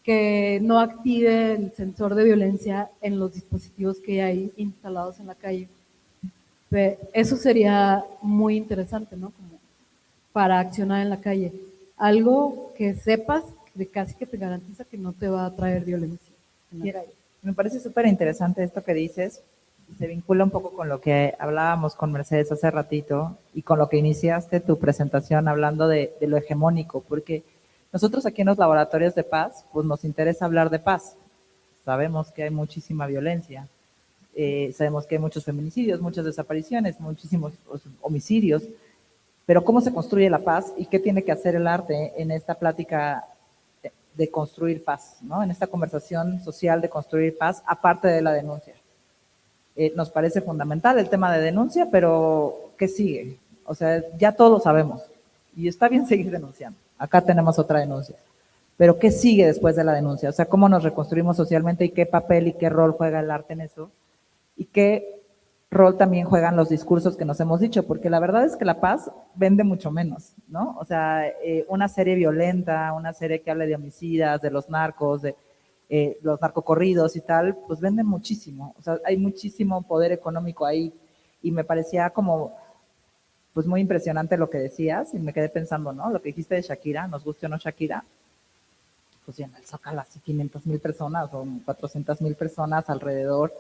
que no active el sensor de violencia en los dispositivos que hay instalados en la calle. Eso sería muy interesante, ¿no? Como para accionar en la calle. Algo que sepas de casi que te garantiza que no te va a traer violencia en la calle. Me parece súper interesante esto que dices. Se vincula un poco con lo que hablábamos con Mercedes hace ratito y con lo que iniciaste tu presentación hablando de lo hegemónico, porque nosotros aquí en los laboratorios de paz, pues nos interesa hablar de paz. Sabemos que hay muchísima violencia, sabemos que hay muchos feminicidios, muchas desapariciones, muchísimos homicidios, pero ¿cómo se construye la paz y qué tiene que hacer el arte en esta plática de construir paz, ¿no? En esta conversación social de construir paz, aparte de la denuncia? Nos parece fundamental el tema de denuncia, pero ¿qué sigue? O sea, ya todos lo sabemos y está bien seguir denunciando. Acá tenemos otra denuncia. Pero ¿qué sigue después de la denuncia? O sea, ¿cómo nos reconstruimos socialmente y qué papel y qué rol juega el arte en eso? Y qué rol también juegan los discursos que nos hemos dicho, porque la verdad es que la paz vende mucho menos, ¿no? O sea, una serie violenta, una serie que hable de homicidas, de los narcos, de los narcocorridos y tal, pues venden muchísimo. O sea, hay muchísimo poder económico ahí y me parecía como pues muy impresionante lo que decías y me quedé pensando, ¿no? Lo que dijiste de Shakira, nos guste o no Shakira, pues ya en el Zócalo así 500,000 personas o 400,000 personas alrededor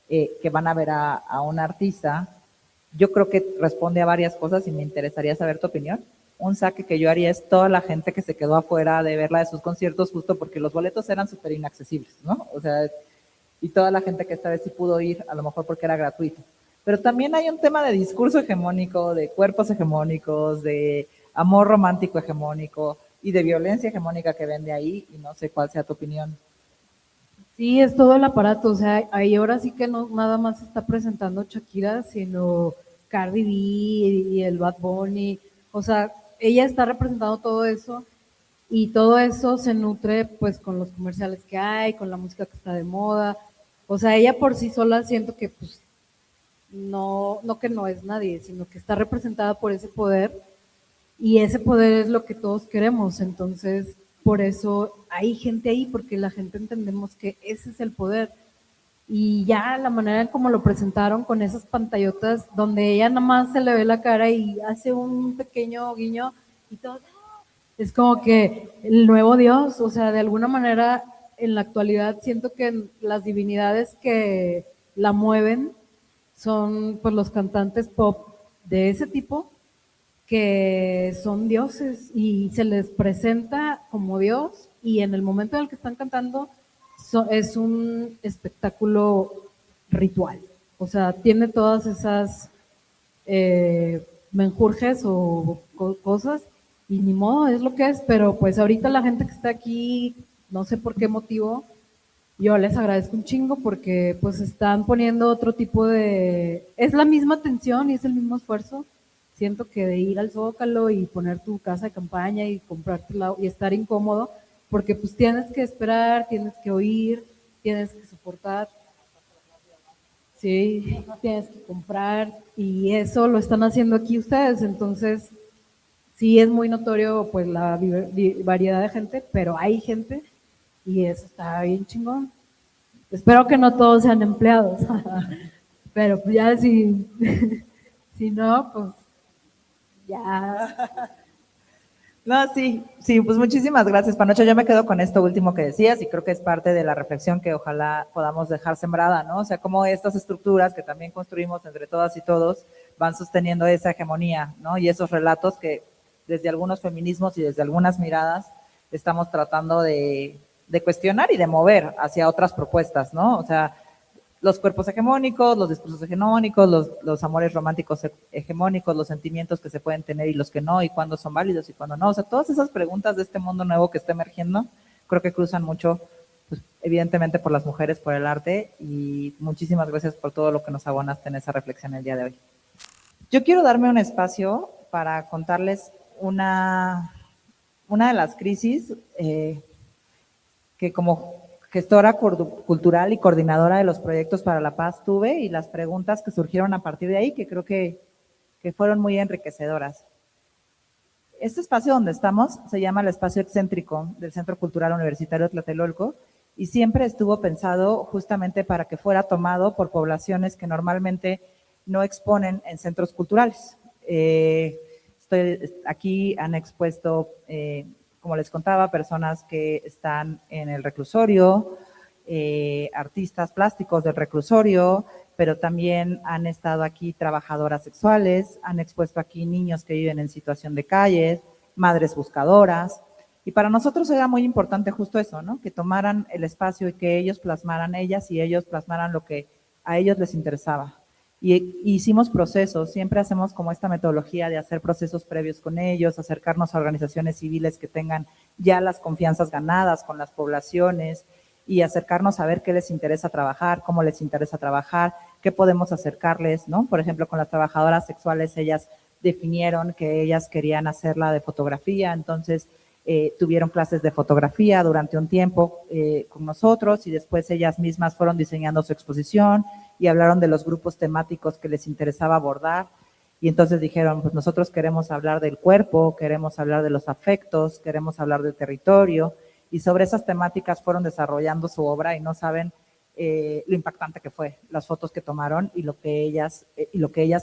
que van a ver a un artista. Yo creo que responde a varias cosas y me interesaría saber tu opinión. Un saque que yo haría es toda la gente que se quedó afuera de verla de sus conciertos justo porque los boletos eran súper inaccesibles, ¿no? O sea, y toda la gente que esta vez sí pudo ir, a lo mejor porque era gratuito. Pero también hay un tema de discurso hegemónico, de cuerpos hegemónicos, de amor romántico hegemónico y de violencia hegemónica que vende ahí y no sé cuál sea tu opinión. Sí, es todo el aparato, o sea, ahí ahora sí que no nada más se está presentando Shakira, sino Cardi B y el Bad Bunny, o sea, ella está representando todo eso y todo eso se nutre pues con los comerciales que hay, con la música que está de moda, o sea, ella por sí sola siento que pues no que no es nadie, sino que está representada por ese poder y ese poder es lo que todos queremos, entonces por eso hay gente ahí, porque la gente entendemos que ese es el poder. Y ya la manera en como lo presentaron con esas pantallotas donde ella nada más se le ve la cara y hace un pequeño guiño y todo, es como que el nuevo Dios, o sea, de alguna manera en la actualidad siento que las divinidades que la mueven son pues los cantantes pop de ese tipo que son dioses y se les presenta como Dios y en el momento en el que están cantando es un espectáculo ritual. O sea, tiene todas esas menjurjes o cosas y ni modo, es lo que es, pero pues ahorita la gente que está aquí, no sé por qué motivo, yo les agradezco un chingo porque pues están poniendo otro tipo de... Es la misma atención y es el mismo esfuerzo. Siento que de ir al Zócalo y poner tu casa de campaña y comprártela y estar incómodo, porque pues tienes que esperar, tienes que oír, tienes que soportar, sí, tienes que comprar y eso lo están haciendo aquí ustedes, entonces sí es muy notorio pues la variedad de gente, pero hay gente y eso está bien chingón. Espero que no todos sean empleados, pero pues ya si, si no, pues ya. No, sí, sí, pues muchísimas gracias, Panocha. Yo me quedo con esto último que decías y creo que es parte de la reflexión que ojalá podamos dejar sembrada, ¿no? O sea, cómo estas estructuras que también construimos entre todas y todos van sosteniendo esa hegemonía, ¿no? Y esos relatos que desde algunos feminismos y desde algunas miradas estamos tratando de cuestionar y de mover hacia otras propuestas, ¿no? O sea, los cuerpos hegemónicos, los discursos hegemónicos, los amores románticos hegemónicos, los sentimientos que se pueden tener y los que no, y cuándo son válidos y cuándo no. O sea, todas esas preguntas de este mundo nuevo que está emergiendo, creo que cruzan mucho, pues, evidentemente por las mujeres, por el arte, y muchísimas gracias por todo lo que nos abonaste en esa reflexión el día de hoy. Yo quiero darme un espacio para contarles una de las crisis que como gestora cultural y coordinadora de los proyectos para la paz tuve y las preguntas que surgieron a partir de ahí, que creo que fueron muy enriquecedoras. Este espacio donde estamos se llama el espacio excéntrico del Centro Cultural Universitario Tlatelolco y siempre estuvo pensado justamente para que fuera tomado por poblaciones que normalmente no exponen en centros culturales. Aquí han expuesto, como les contaba, personas que están en el reclusorio, artistas plásticos del reclusorio, pero también han estado aquí trabajadoras sexuales, han expuesto aquí niños que viven en situación de calle, madres buscadoras, y para nosotros era muy importante justo eso, ¿no? Que tomaran el espacio y que ellos plasmaran ellas y ellos plasmaran lo que a ellos les interesaba. Y hicimos procesos, siempre hacemos como esta metodología de hacer procesos previos con ellos, acercarnos a organizaciones civiles que tengan ya las confianzas ganadas con las poblaciones y acercarnos a ver qué les interesa trabajar, cómo les interesa trabajar, qué podemos acercarles, ¿no? Por ejemplo, con las trabajadoras sexuales, ellas definieron que ellas querían hacerla de fotografía, entonces tuvieron clases de fotografía durante un tiempo con nosotros y después ellas mismas fueron diseñando su exposición y hablaron de los grupos temáticos que les interesaba abordar. Y entonces dijeron, pues nosotros queremos hablar del cuerpo, queremos hablar de los afectos, queremos hablar del territorio, y sobre esas temáticas fueron desarrollando su obra y no saben lo impactante que fue, las fotos que tomaron y lo que ellas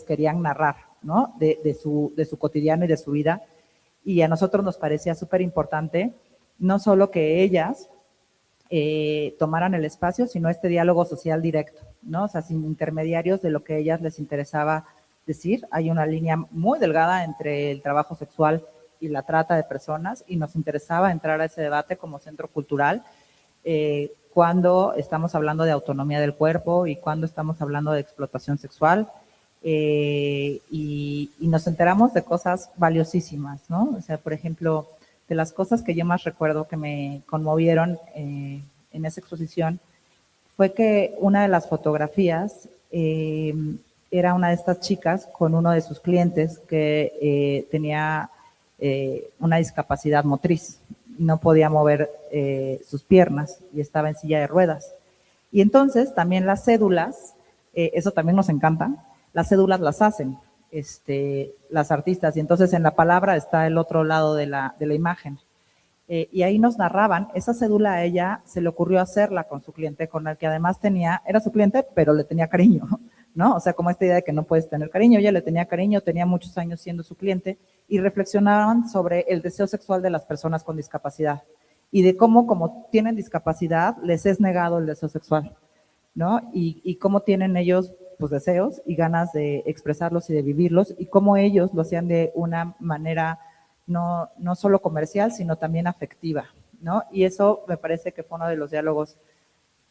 querían narrar, ¿no? De su cotidiano y de su vida. Y a nosotros nos parecía súper importante, no solo que ellas tomaran el espacio, sino este diálogo social directo, ¿no? O sea, sin intermediarios de lo que a ellas les interesaba decir. Hay una línea muy delgada entre el trabajo sexual y la trata de personas y nos interesaba entrar a ese debate como centro cultural cuando estamos hablando de autonomía del cuerpo y cuando estamos hablando de explotación sexual. Y nos enteramos de cosas valiosísimas, ¿no? O sea, por ejemplo, de las cosas que yo más recuerdo que me conmovieron en esa exposición fue que una de las fotografías era una de estas chicas con uno de sus clientes que tenía una discapacidad motriz, no podía mover sus piernas y estaba en silla de ruedas. Y entonces también las cédulas, eso también nos encanta, las cédulas las hacen las artistas y entonces en la palabra está el otro lado de la imagen. Y ahí nos narraban, esa cédula a ella se le ocurrió hacerla con su cliente, con el que además era su cliente, pero le tenía cariño, ¿no? O sea, como esta idea de que no puedes tener cariño, ella le tenía cariño, tenía muchos años siendo su cliente y reflexionaban sobre el deseo sexual de las personas con discapacidad y de cómo, como tienen discapacidad, les es negado el deseo sexual, ¿no? Y cómo tienen ellos pues deseos y ganas de expresarlos y de vivirlos y cómo ellos lo hacían de una manera no solo comercial, sino también afectiva, ¿no? Y eso me parece que fue uno de los diálogos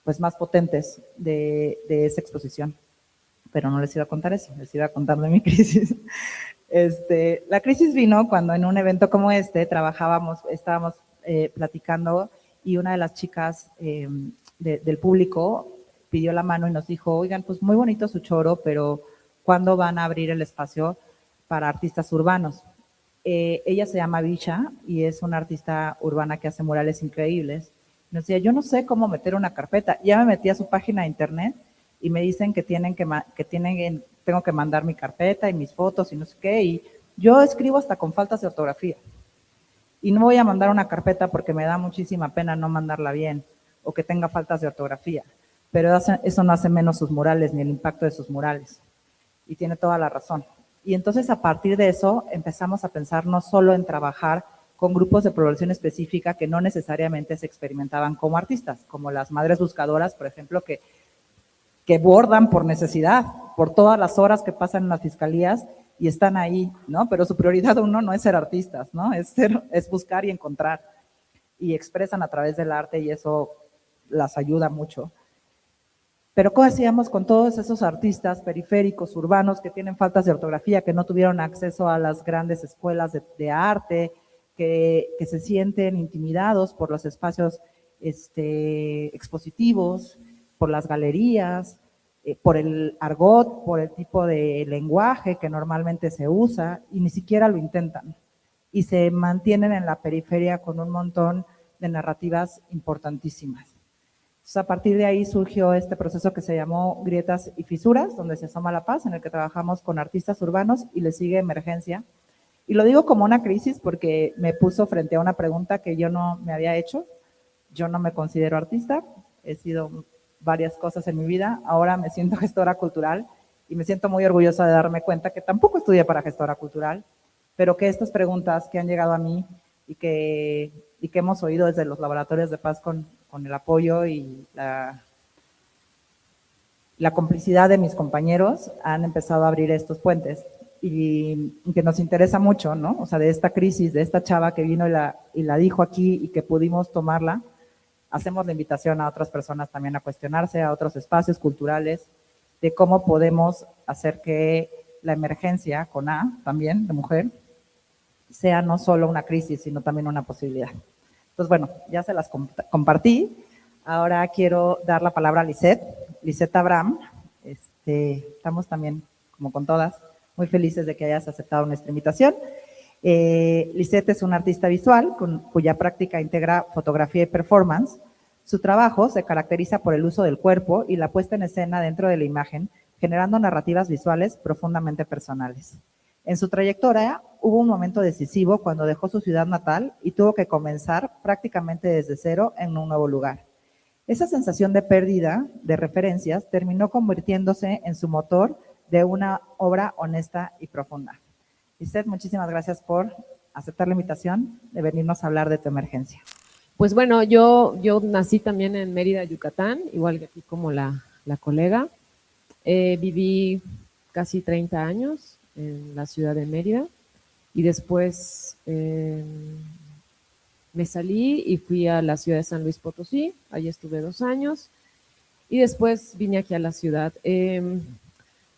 pues más potentes de esa exposición. Pero no les iba a contar eso, les iba a contar de mi crisis. La crisis vino cuando en un evento como estábamos platicando y una de las chicas del público pidió la mano y nos dijo, oigan, pues muy bonito su choro, pero ¿cuándo van a abrir el espacio para artistas urbanos? Ella se llama Bicha y es una artista urbana que hace murales increíbles. Nos decía, yo no sé cómo meter una carpeta. Ya me metí a su página de internet y me dicen que tengo que mandar mi carpeta y mis fotos y no sé qué. Y yo escribo hasta con faltas de ortografía. Y no voy a mandar una carpeta porque me da muchísima pena no mandarla bien o que tenga faltas de ortografía. Pero eso no hace menos sus murales ni el impacto de sus murales. Y tiene toda la razón. Y entonces a partir de eso empezamos a pensar no solo en trabajar con grupos de población específica que no necesariamente se experimentaban como artistas, como las madres buscadoras, por ejemplo, que bordan por necesidad, por todas las horas que pasan en las fiscalías y están ahí, ¿no? Pero su prioridad uno no es ser artistas, ¿no? Es buscar y encontrar. Y expresan a través del arte y eso las ayuda mucho. Pero ¿cómo hacíamos con todos esos artistas periféricos, urbanos, que tienen faltas de ortografía, que no tuvieron acceso a las grandes escuelas de arte, que se sienten intimidados por los espacios expositivos, por las galerías, por el argot, por el tipo de lenguaje que normalmente se usa y ni siquiera lo intentan? Y se mantienen en la periferia con un montón de narrativas importantísimas. Entonces, a partir de ahí surgió este proceso que se llamó Grietas y Fisuras, donde se asoma la paz, en el que trabajamos con artistas urbanos y le sigue Emergencia, Y lo digo como una crisis porque me puso frente a una pregunta que yo no me había hecho. Yo no me considero artista, he sido varias cosas en mi vida, ahora me siento gestora cultural y me siento muy orgullosa de darme cuenta que tampoco estudié para gestora cultural, pero que estas preguntas que han llegado a mí y que hemos oído desde los laboratorios de paz con el apoyo y la complicidad de mis compañeros han empezado a abrir estos puentes y que nos interesa mucho, ¿no? O sea, de esta crisis, de esta chava que vino y la dijo aquí y que pudimos tomarla, hacemos la invitación a otras personas también a cuestionarse, a otros espacios culturales, de cómo podemos hacer que la emergencia, con A también, de mujer, sea no solo una crisis, sino también una posibilidad. Entonces, bueno, ya se las compartí. Ahora quiero dar la palabra a Lisette Abraham. Estamos también, como con todas, muy felices de que hayas aceptado nuestra invitación. Lisette es una artista visual cuya práctica integra fotografía y performance. Su trabajo se caracteriza por el uso del cuerpo y la puesta en escena dentro de la imagen, generando narrativas visuales profundamente personales. En su trayectoria hubo un momento decisivo cuando dejó su ciudad natal y tuvo que comenzar prácticamente desde cero en un nuevo lugar. Esa sensación de pérdida de referencias terminó convirtiéndose en su motor de una obra honesta y profunda. Lisette, muchísimas gracias por aceptar la invitación de venirnos a hablar de tu emergencia. Pues bueno, yo nací también en Mérida, Yucatán, igual que aquí como la colega. Viví casi 30 años en la ciudad de Mérida y después me salí y fui a la ciudad de San Luis Potosí, allí estuve 2 años y después vine aquí a la ciudad.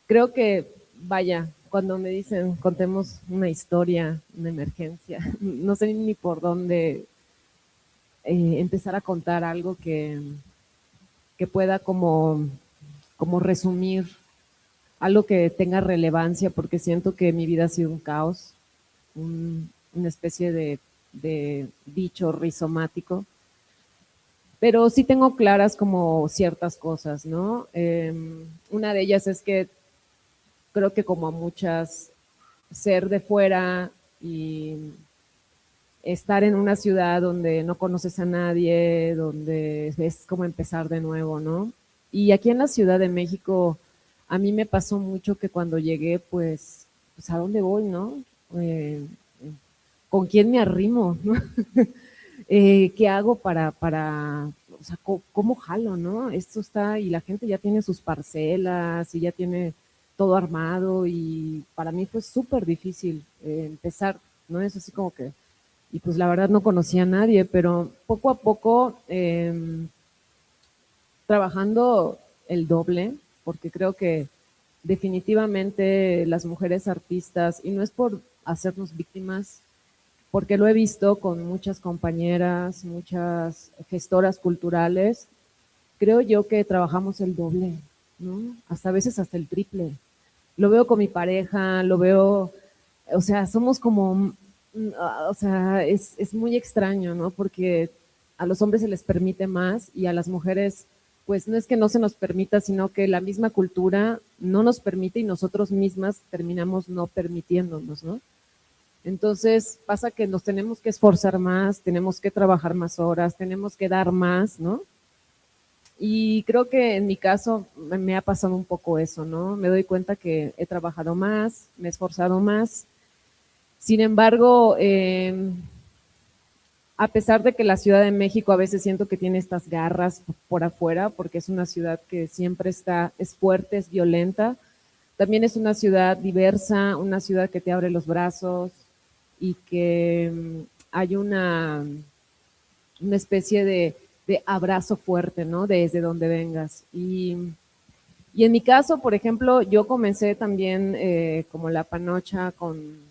Creo que, vaya, cuando me dicen contemos una historia, una emergencia, no sé ni por dónde empezar a contar algo que pueda como resumir algo que tenga relevancia, porque siento que mi vida ha sido un caos, una especie de bicho rizomático, pero sí tengo claras como ciertas cosas, ¿no? Una de ellas es que creo que como a muchas, ser de fuera y estar en una ciudad donde no conoces a nadie, donde es como empezar de nuevo, ¿no? Y aquí en la Ciudad de México, a mí me pasó mucho que cuando llegué, pues ¿a dónde voy, no? ¿Con quién me arrimo, no? ¿Qué hago para, o sea, cómo jalo, no? Esto está, y la gente ya tiene sus parcelas y ya tiene todo armado y para mí fue súper difícil empezar, ¿no? Es así como que, y pues la verdad no conocía a nadie, pero poco a poco trabajando el doble, porque creo que definitivamente las mujeres artistas, y no es por hacernos víctimas, porque lo he visto con muchas compañeras, muchas gestoras culturales, creo yo que trabajamos el doble, ¿no? Hasta a veces hasta el triple. Lo veo con mi pareja, lo veo, o sea, somos como, o sea, es muy extraño, ¿no? Porque a los hombres se les permite más y a las mujeres, pues no es que no se nos permita, sino que la misma cultura no nos permite y nosotros mismas terminamos no permitiéndonos, ¿no? Entonces pasa que nos tenemos que esforzar más, tenemos que trabajar más horas, tenemos que dar más, ¿no? Y creo que en mi caso me ha pasado un poco eso, ¿no? Me doy cuenta que he trabajado más, me he esforzado más. Sin embargo, a pesar de que la Ciudad de México a veces siento que tiene estas garras por afuera, porque es una ciudad que siempre es fuerte, es violenta, también es una ciudad diversa, una ciudad que te abre los brazos y que hay una especie de abrazo fuerte, ¿no? Desde donde vengas. Y en mi caso, por ejemplo, yo comencé también como la panocha con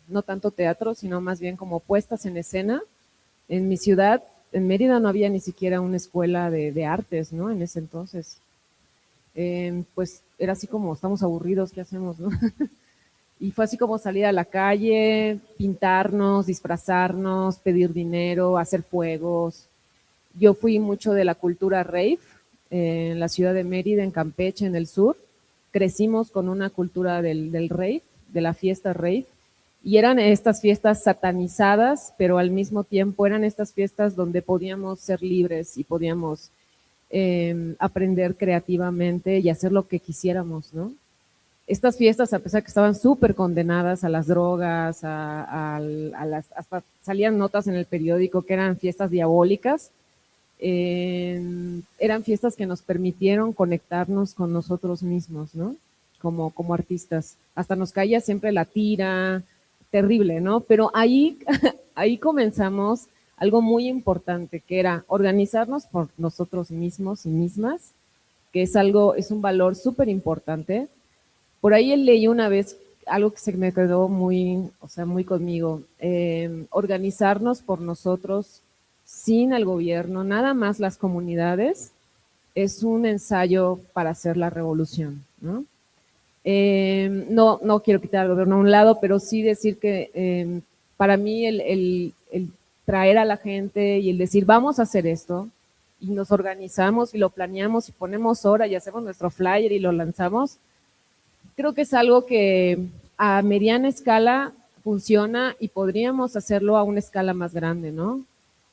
no tanto teatro, sino más bien como puestas en escena. En mi ciudad, en Mérida, no había ni siquiera una escuela de artes, ¿no? En ese entonces. Pues era así como, estamos aburridos, ¿qué hacemos, no? Y fue así como salir a la calle, pintarnos, disfrazarnos, pedir dinero, hacer fuegos. Yo fui mucho de la cultura rave en la ciudad de Mérida, en Campeche, en el sur. Crecimos con una cultura del rave, de la fiesta rave. Y eran estas fiestas satanizadas, pero al mismo tiempo eran estas fiestas donde podíamos ser libres y podíamos aprender creativamente y hacer lo que quisiéramos, ¿no? Estas fiestas, a pesar que estaban súper condenadas a las drogas, hasta salían notas en el periódico que eran fiestas diabólicas, eran fiestas que nos permitieron conectarnos con nosotros mismos, ¿no? Como artistas. Hasta nos caía siempre la tira, terrible, ¿no? Pero ahí comenzamos algo muy importante, que era organizarnos por nosotros mismos y mismas, que es un valor súper importante. Por ahí leí una vez algo que se me quedó muy conmigo, organizarnos por nosotros sin el gobierno, nada más las comunidades, es un ensayo para hacer la revolución, ¿no? No quiero quitar al gobierno a un lado, pero sí decir que para mí el traer a la gente y el decir vamos a hacer esto y nos organizamos y lo planeamos y ponemos hora y hacemos nuestro flyer y lo lanzamos, creo que es algo que a mediana escala funciona y podríamos hacerlo a una escala más grande, ¿no?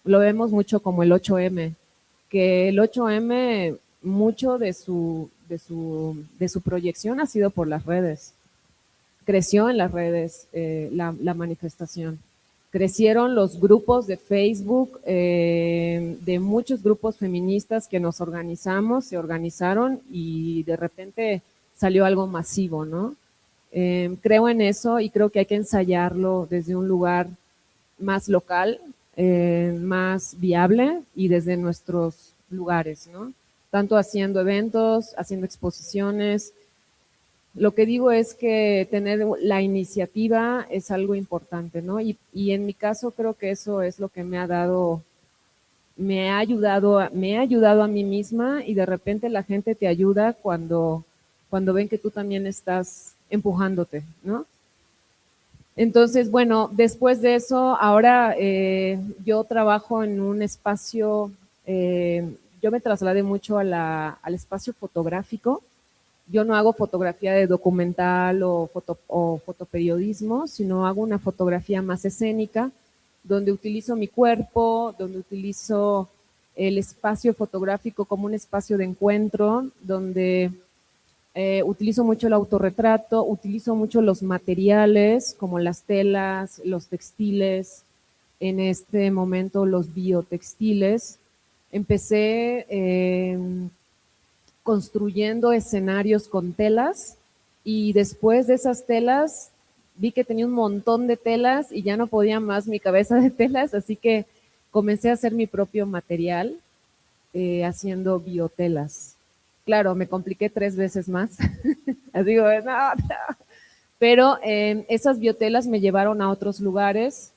Lo vemos mucho como el 8M, que el 8M, mucho de su proyección ha sido por las redes. Creció en las redes la manifestación. Crecieron los grupos de Facebook, de muchos grupos feministas que nos organizamos, se organizaron y de repente salió algo masivo, ¿no? Creo en eso y creo que hay que ensayarlo desde un lugar más local, más viable y desde nuestros lugares, ¿no? Tanto haciendo eventos, haciendo exposiciones. Lo que digo es que tener la iniciativa es algo importante, ¿no? Y en mi caso creo que eso es lo que me ha ayudado a mí misma y de repente la gente te ayuda cuando ven que tú también estás empujándote, ¿no? Entonces, bueno, después de eso, ahora yo trabajo en un espacio, yo me trasladé mucho al espacio fotográfico. Yo no hago fotografía de documental o fotoperiodismo, sino hago una fotografía más escénica, donde utilizo mi cuerpo, donde utilizo el espacio fotográfico como un espacio de encuentro, donde utilizo mucho el autorretrato, utilizo mucho los materiales como las telas, los textiles, en este momento los biotextiles. Empecé construyendo escenarios con telas y después de esas telas vi que tenía un montón de telas y ya no podía más mi cabeza de telas, así que comencé a hacer mi propio material haciendo biotelas. Claro, me compliqué 3 veces más. Digo, no. Pero esas biotelas me llevaron a otros lugares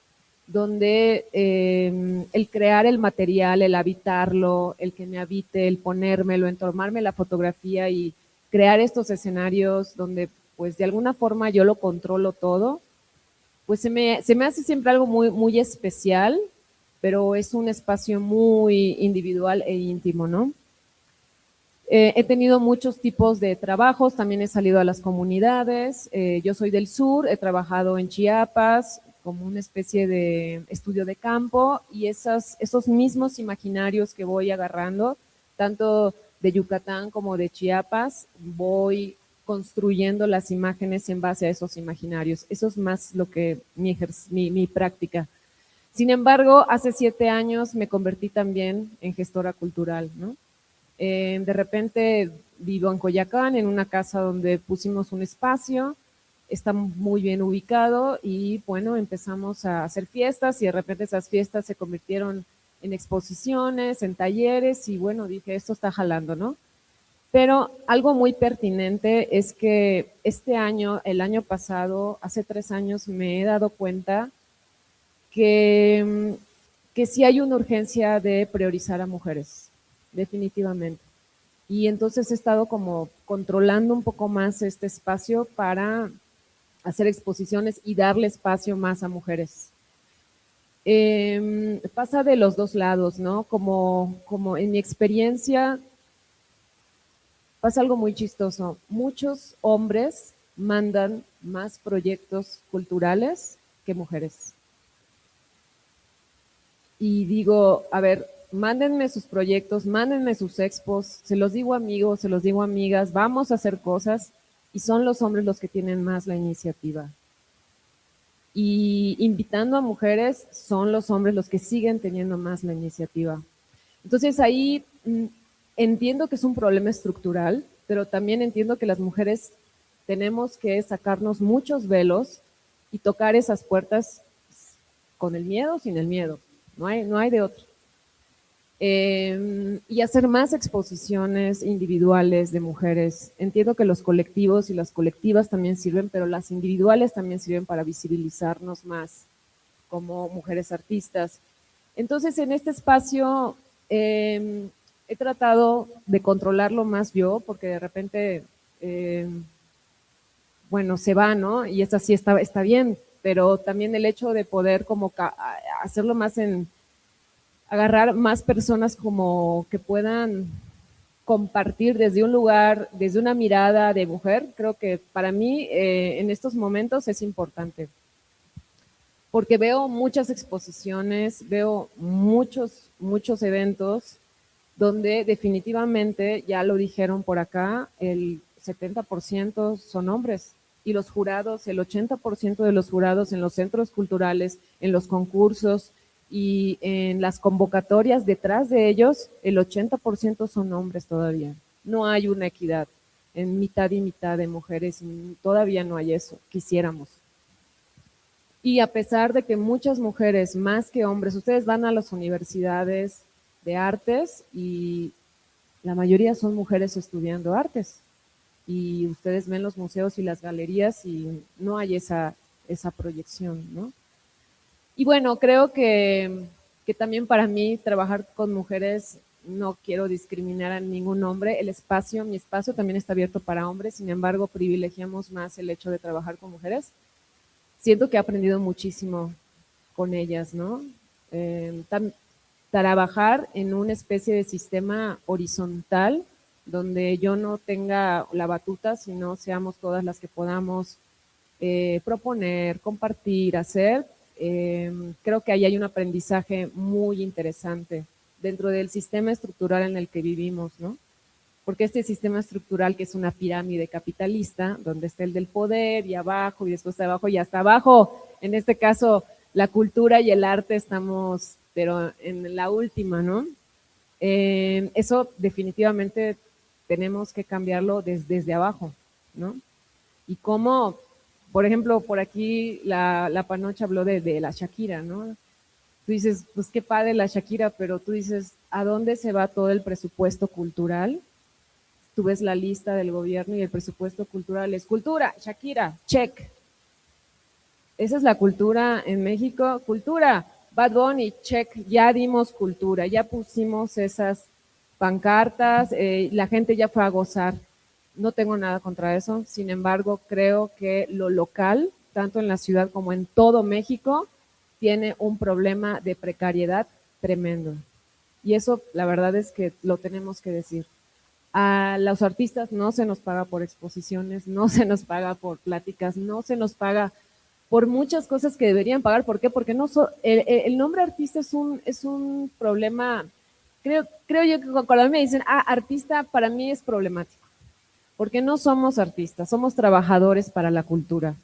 donde el crear el material, el habitarlo, el que me habite, el ponérmelo, el tomarme la fotografía y crear estos escenarios donde pues de alguna forma yo lo controlo todo, pues se me hace siempre algo muy, muy especial, pero es un espacio muy individual e íntimo, ¿no? He tenido muchos tipos de trabajos, también he salido a las comunidades, yo soy del sur, he trabajado en Chiapas como una especie de estudio de campo y esos mismos imaginarios que voy agarrando, tanto de Yucatán como de Chiapas, voy construyendo las imágenes en base a esos imaginarios. Eso es más lo que mi práctica. Sin embargo, hace 7 años me convertí también en gestora cultural, ¿no? De repente vivo en Coyoacán, en una casa donde pusimos un espacio, está muy bien ubicado y bueno, empezamos a hacer fiestas y de repente esas fiestas se convirtieron en exposiciones, en talleres y bueno, dije, esto está jalando, ¿no? Pero algo muy pertinente es que este año, el año pasado, hace 3 años, me he dado cuenta que sí hay una urgencia de priorizar a mujeres, definitivamente. Y entonces he estado como controlando un poco más este espacio para hacer exposiciones y darle espacio más a mujeres. Pasa de los dos lados, ¿no? Como en mi experiencia pasa algo muy chistoso. Muchos hombres mandan más proyectos culturales que mujeres. Y digo, a ver, mándenme sus proyectos, mándenme sus expos, se los digo amigos, se los digo amigas, vamos a hacer cosas, y son los hombres los que tienen más la iniciativa. Y invitando a mujeres, son los hombres los que siguen teniendo más la iniciativa. Entonces ahí entiendo que es un problema estructural, pero también entiendo que las mujeres tenemos que sacarnos muchos velos y tocar esas puertas con el miedo o sin el miedo. No hay de otro. Y hacer más exposiciones individuales de mujeres. Entiendo que los colectivos y las colectivas también sirven, pero las individuales también sirven para visibilizarnos más como mujeres artistas. Entonces, en este espacio he tratado de controlarlo más yo, porque de repente, bueno, se va, ¿no? Y esa sí está bien, pero también el hecho de poder como hacerlo más agarrar más personas como que puedan compartir desde un lugar, desde una mirada de mujer, creo que para mí en estos momentos es importante. Porque veo muchas exposiciones, veo muchos eventos donde definitivamente, ya lo dijeron por acá, el 70% son hombres. Y los jurados, el 80% de los jurados en los centros culturales, en los concursos y en las convocatorias detrás de ellos, el 80% son hombres todavía. No hay una equidad en mitad y mitad de mujeres, todavía no hay eso, quisiéramos. Y a pesar de que muchas mujeres, más que hombres, ustedes van a las universidades de artes y la mayoría son mujeres estudiando artes. Y ustedes ven los museos y las galerías y no hay esa proyección, ¿no? Y bueno, creo que también para mí trabajar con mujeres, no quiero discriminar a ningún hombre, mi espacio también está abierto para hombres, sin embargo privilegiamos más el hecho de trabajar con mujeres. Siento que he aprendido muchísimo con ellas, ¿no? Trabajar en una especie de sistema horizontal donde yo no tenga la batuta, sino seamos todas las que podamos proponer, compartir, hacer. Creo que ahí hay un aprendizaje muy interesante dentro del sistema estructural en el que vivimos, ¿no? Porque este sistema estructural que es una pirámide capitalista, donde está el del poder y abajo y después de abajo y hasta abajo, en este caso la cultura y el arte estamos, pero en la última, ¿no? Eso definitivamente tenemos que cambiarlo desde abajo, ¿no? Y cómo, por ejemplo, por aquí la Panocha habló de la Shakira, ¿no? Tú dices, pues qué padre la Shakira, pero tú dices, ¿a dónde se va todo el presupuesto cultural? Tú ves la lista del gobierno y el presupuesto cultural es cultura, Shakira, check. Esa es la cultura en México, cultura, Bad Bunny, check, ya dimos cultura, ya pusimos esas pancartas, la gente ya fue a gozar. No tengo nada contra eso, sin embargo, creo que lo local, tanto en la ciudad como en todo México, tiene un problema de precariedad tremendo. Y eso, la verdad es que lo tenemos que decir. A los artistas no se nos paga por exposiciones, no se nos paga por pláticas, no se nos paga por muchas cosas que deberían pagar. ¿Por qué? Porque el nombre artista es un problema. Creo yo que cuando a mí me dicen, artista, para mí es problemático, porque no somos artistas, somos trabajadores para la cultura.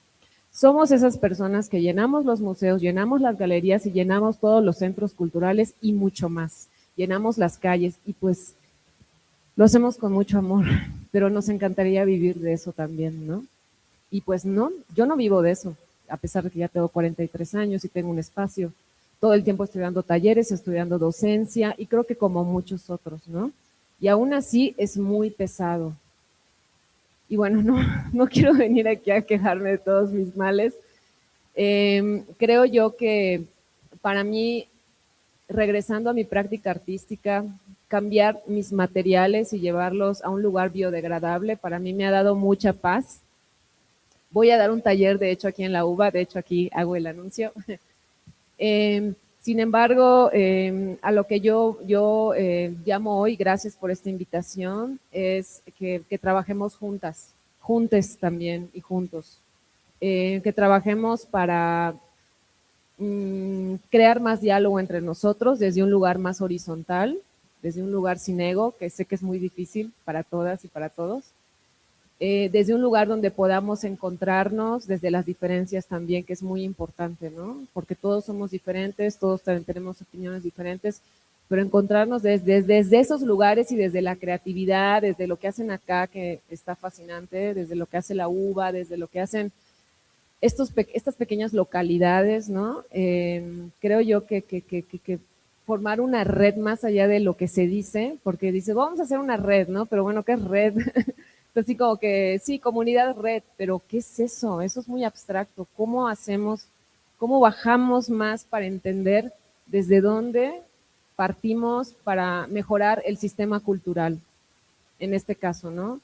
Somos esas personas que llenamos los museos, llenamos las galerías y llenamos todos los centros culturales y mucho más. Llenamos las calles y pues lo hacemos con mucho amor, pero nos encantaría vivir de eso también, ¿no? Y pues no, yo no vivo de eso, a pesar de que ya tengo 43 años y tengo un espacio. Todo el tiempo estoy dando talleres, estudiando docencia y creo que como muchos otros, ¿no? Y aún así es muy pesado. Y bueno, no quiero venir aquí a quejarme de todos mis males. Creo yo que para mí, regresando a mi práctica artística, cambiar mis materiales y llevarlos a un lugar biodegradable, para mí me ha dado mucha paz. Voy a dar un taller, de hecho, aquí en la UBA, de hecho, aquí hago el anuncio. Sin embargo, a lo que yo llamo hoy, gracias por esta invitación, es que trabajemos juntas, juntes también y juntos. Que trabajemos para crear más diálogo entre nosotros desde un lugar más horizontal, desde un lugar sin ego, que sé que es muy difícil para todas y para todos, desde un lugar donde podamos encontrarnos, desde las diferencias también, que es muy importante, ¿no? Porque todos somos diferentes, todos también tenemos opiniones diferentes, pero encontrarnos desde esos lugares y desde la creatividad, desde lo que hacen acá, que está fascinante, desde lo que hace la UBA, desde lo que hacen estas pequeñas localidades, ¿no? Creo yo que formar una red más allá de lo que se dice, porque dice, vamos a hacer una red, ¿no? Pero bueno, ¿qué es red? Así como que, sí, comunidad red, pero ¿qué es eso? Eso es muy abstracto. ¿Cómo hacemos, cómo bajamos más para entender desde dónde partimos para mejorar el sistema cultural, en este caso, ¿no?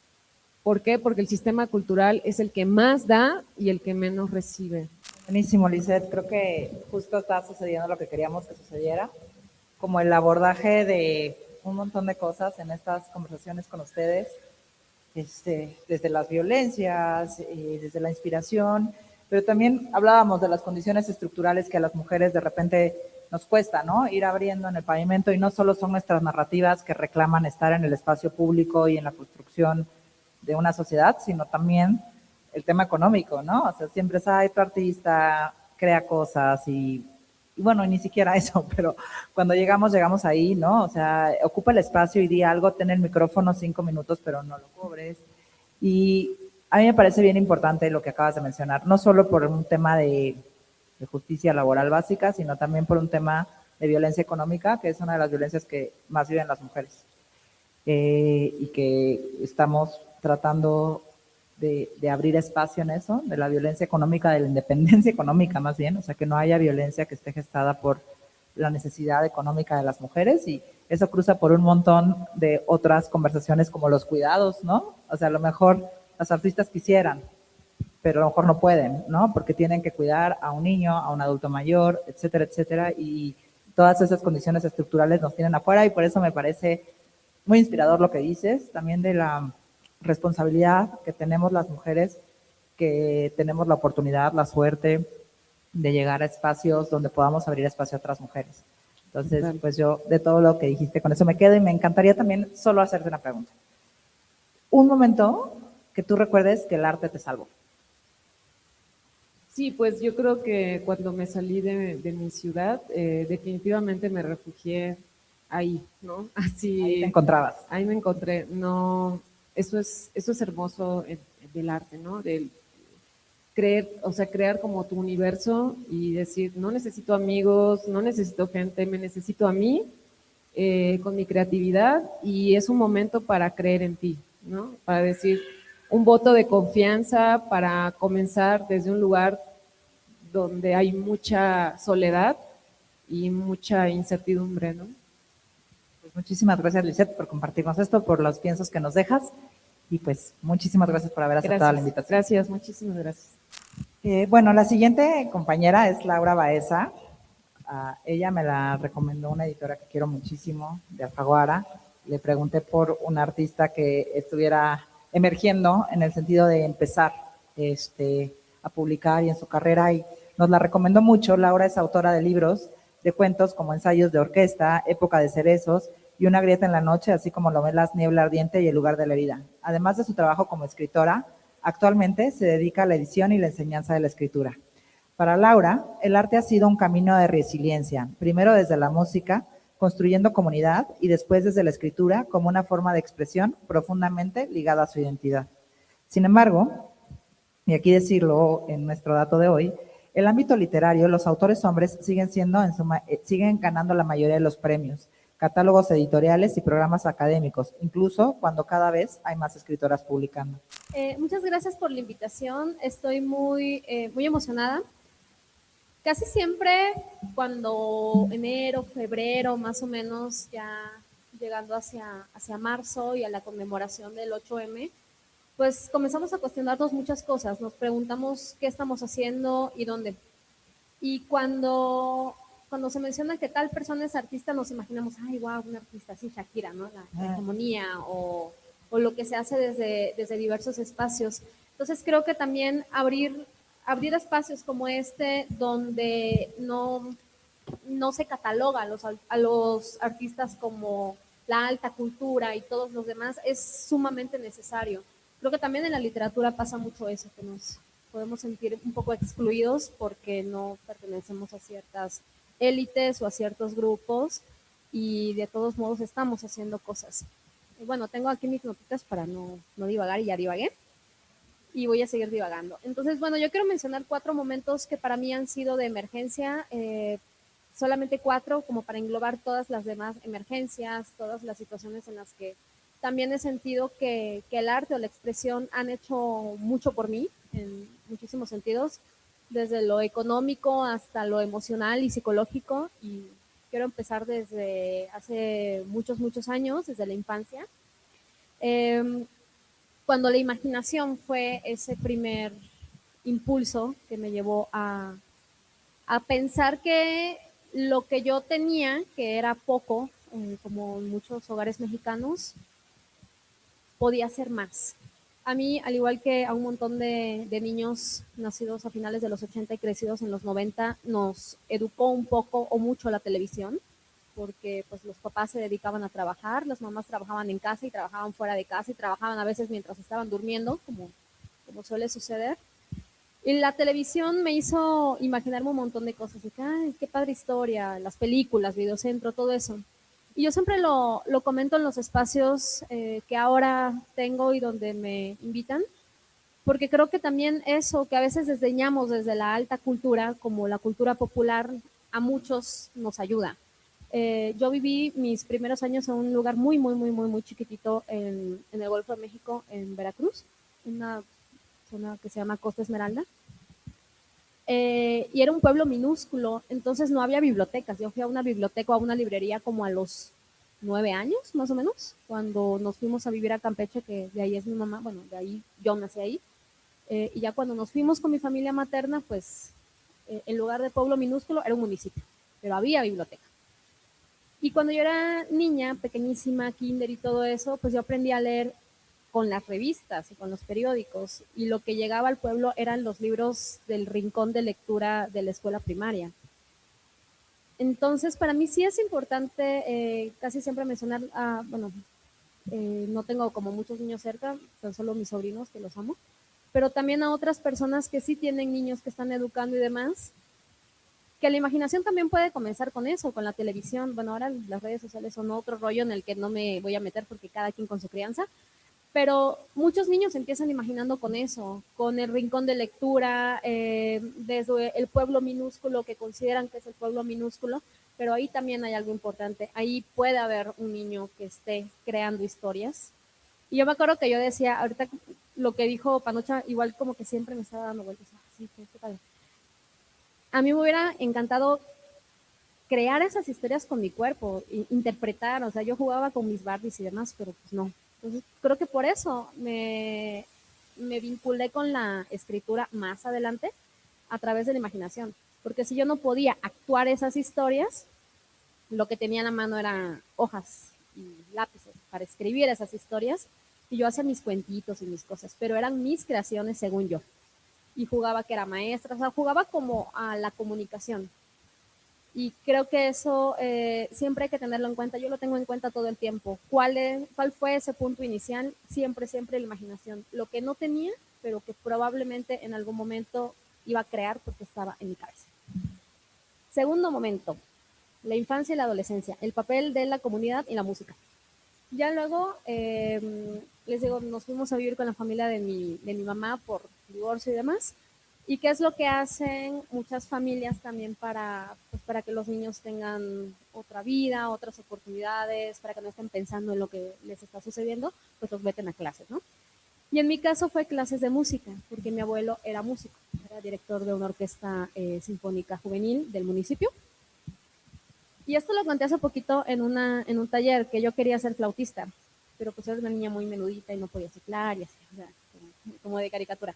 ¿Por qué? Porque el sistema cultural es el que más da y el que menos recibe. Buenísimo, Lisette. Creo que justo está sucediendo lo que queríamos que sucediera, como el abordaje de un montón de cosas en estas conversaciones con ustedes, desde las violencias, desde la inspiración, pero también hablábamos de las condiciones estructurales que a las mujeres de repente nos cuesta, ¿no? Ir abriendo en el pavimento, y no solo son nuestras narrativas que reclaman estar en el espacio público y en la construcción de una sociedad, sino también el tema económico, ¿no? O sea, siempre es, tu artista crea cosas y bueno, ni siquiera eso, pero cuando llegamos ahí, ¿no? O sea, ocupa el espacio y di algo, ten el micrófono 5 minutos, pero no lo cobres. Y a mí me parece bien importante lo que acabas de mencionar, no solo por un tema de justicia laboral básica, sino también por un tema de violencia económica, que es una de las violencias que más viven las mujeres. Y que estamos tratando de abrir espacio en eso, de la violencia económica, de la independencia económica más bien, o sea, que no haya violencia que esté gestada por la necesidad económica de las mujeres, y eso cruza por un montón de otras conversaciones como los cuidados, ¿no? O sea, a lo mejor las artistas quisieran, pero a lo mejor no pueden, ¿no? Porque tienen que cuidar a un niño, a un adulto mayor, etcétera, etcétera, y todas esas condiciones estructurales nos tienen afuera, y por eso me parece muy inspirador lo que dices, también de la responsabilidad que tenemos las mujeres, que tenemos la oportunidad, la suerte de llegar a espacios donde podamos abrir espacio a otras mujeres. Entonces, pues yo de todo lo que dijiste, con eso me quedo, y me encantaría también solo hacerte una pregunta. Un momento que tú recuerdes que el arte te salvó. Sí, pues yo creo que cuando me salí de mi ciudad, definitivamente me refugié ahí, ¿no? Así. Ahí te encontrabas. Ahí me encontré. No, eso es hermoso del arte, ¿no? Del creer, o sea, crear como tu universo y decir, no necesito amigos, no necesito gente, me necesito a mí, con mi creatividad, y es un momento para creer en ti, ¿no? Para decir, un voto de confianza para comenzar desde un lugar donde hay mucha soledad y mucha incertidumbre, ¿no? Pues muchísimas gracias, Lisette, por compartirnos esto, por los piensos que nos dejas, y pues muchísimas gracias por haber aceptado la invitación. Gracias, muchísimas gracias. Bueno, la siguiente compañera es Laura Baeza. Ella me la recomendó una editora que quiero muchísimo, de Alfaguara. Le pregunté por un artista que estuviera emergiendo en el sentido de empezar a publicar y en su carrera, y nos la recomendó mucho. Laura es autora de libros de cuentos como Ensayos de orquesta, Época de cerezos y Una grieta en la noche, así como novelas Niebla ardiente y El lugar de la herida. Además de su trabajo como escritora, actualmente se dedica a la edición y la enseñanza de la escritura. Para Laura, el arte ha sido un camino de resiliencia, primero desde la música, construyendo comunidad, y después desde la escritura como una forma de expresión profundamente ligada a su identidad. Sin embargo, y aquí decirlo en nuestro dato de hoy, el ámbito literario, los autores hombres siguen ganando la mayoría de los premios, catálogos editoriales y programas académicos, incluso cuando cada vez hay más escritoras publicando. Muchas gracias por la invitación, estoy muy emocionada. Casi siempre cuando enero, febrero, más o menos, ya llegando hacia marzo y a la conmemoración del 8M, pues comenzamos a cuestionarnos muchas cosas, nos preguntamos qué estamos haciendo y dónde. Y cuando se menciona que tal persona es artista, nos imaginamos, ay, wow, una artista así, Shakira, ¿no? La hegemonía o lo que se hace desde diversos espacios. Entonces creo que también abrir abrir espacios como este donde no se cataloga a los artistas como la alta cultura y todos los demás es sumamente necesario. Creo que también en la literatura pasa mucho eso, que nos podemos sentir un poco excluidos porque no pertenecemos a ciertas élites o a ciertos grupos y de todos modos estamos haciendo cosas. Y bueno, tengo aquí mis notitas para no divagar y ya divagué y voy a seguir divagando. Entonces, bueno, yo quiero mencionar 4 momentos que para mí han sido de emergencia, solamente 4 como para englobar todas las demás emergencias, todas las situaciones en las que también he sentido que el arte o la expresión han hecho mucho por mí en muchísimos sentidos, desde lo económico hasta lo emocional y psicológico. Y quiero empezar desde hace muchos, muchos años, desde la infancia. Cuando la imaginación fue ese primer impulso que me llevó a pensar que lo que yo tenía, que era poco, como en muchos hogares mexicanos, podía ser más. A mí, al igual que a un montón de niños nacidos a finales de los 80 y crecidos en los 90, nos educó un poco o mucho la televisión, porque pues los papás se dedicaban a trabajar, las mamás trabajaban en casa y trabajaban fuera de casa y trabajaban a veces mientras estaban durmiendo, como suele suceder. Y la televisión me hizo imaginarme un montón de cosas, de que, ay, qué padre historia, las películas, Videocentro, todo eso. Y yo siempre lo comento en los espacios que ahora tengo y donde me invitan, porque creo que también eso que a veces desdeñamos desde la alta cultura, como la cultura popular, a muchos nos ayuda. Yo viví mis primeros años en un lugar muy, muy, muy, muy, muy chiquitito en el Golfo de México, en Veracruz, una zona que se llama Costa Esmeralda. Y era un pueblo minúsculo, entonces no había bibliotecas. Yo fui a una biblioteca o a una librería como a los 9 años, más o menos, cuando nos fuimos a vivir a Campeche, que de ahí es mi mamá, bueno, de ahí yo nací ahí. Y ya cuando nos fuimos con mi familia materna, pues en lugar de pueblo minúsculo era un municipio, pero había biblioteca. Y cuando yo era niña, pequeñísima, kinder y todo eso, pues yo aprendí a leer con las revistas y con los periódicos, y lo que llegaba al pueblo eran los libros del rincón de lectura de la escuela primaria. Entonces, para mí sí es importante casi siempre mencionar, bueno, no tengo como muchos niños cerca, son solo mis sobrinos que los amo, pero también a otras personas que sí tienen niños que están educando y demás, que la imaginación también puede comenzar con eso, con la televisión. Bueno, ahora las redes sociales son otro rollo en el que no me voy a meter porque cada quien con su crianza, pero muchos niños empiezan imaginando con eso, con el rincón de lectura, desde el pueblo minúsculo que consideran que es el pueblo minúsculo, pero ahí también hay algo importante. Ahí puede haber un niño que esté creando historias. Y yo me acuerdo que yo decía, ahorita lo que dijo Panocha, igual como que siempre me estaba dando vueltas. Sí, qué padre. A mí me hubiera encantado crear esas historias con mi cuerpo, interpretar, o sea, yo jugaba con mis Barbies y demás, pero pues no. Entonces, creo que por eso me vinculé con la escritura más adelante a través de la imaginación, porque si yo no podía actuar esas historias, lo que tenía en la mano eran hojas y lápices para escribir esas historias, y yo hacía mis cuentitos y mis cosas, pero eran mis creaciones según yo. Y jugaba que era maestra, o sea, jugaba como a la comunicación. Y creo que eso siempre hay que tenerlo en cuenta. Yo lo tengo en cuenta todo el tiempo. ¿Cuál fue ese punto inicial? Siempre, siempre la imaginación. Lo que no tenía, pero que probablemente en algún momento iba a crear porque estaba en mi cabeza. Segundo momento, la infancia y la adolescencia, el papel de la comunidad y la música. Ya luego, les digo, nos fuimos a vivir con la familia de mi mamá por divorcio y demás. ¿Y qué es lo que hacen muchas familias también pues para que los niños tengan otra vida, otras oportunidades, para que no estén pensando en lo que les está sucediendo? Pues los meten a clases, ¿no? Y en mi caso fue clases de música, porque mi abuelo era músico, era director de una orquesta sinfónica juvenil del municipio. Y esto lo conté hace poquito en un taller, que yo quería ser flautista, pero pues era una niña muy menudita y no podía ciclar y así, o sea, como de caricatura.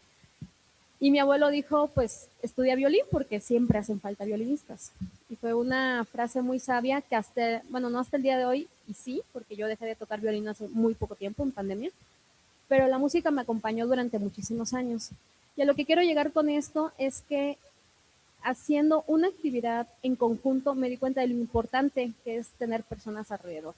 Y mi abuelo dijo, pues estudia violín porque siempre hacen falta violinistas. Y fue una frase muy sabia que hasta, bueno, no hasta el día de hoy, y sí, porque yo dejé de tocar violín hace muy poco tiempo, en pandemia, pero la música me acompañó durante muchísimos años. Y a lo que quiero llegar con esto es que haciendo una actividad en conjunto me di cuenta de lo importante que es tener personas alrededor.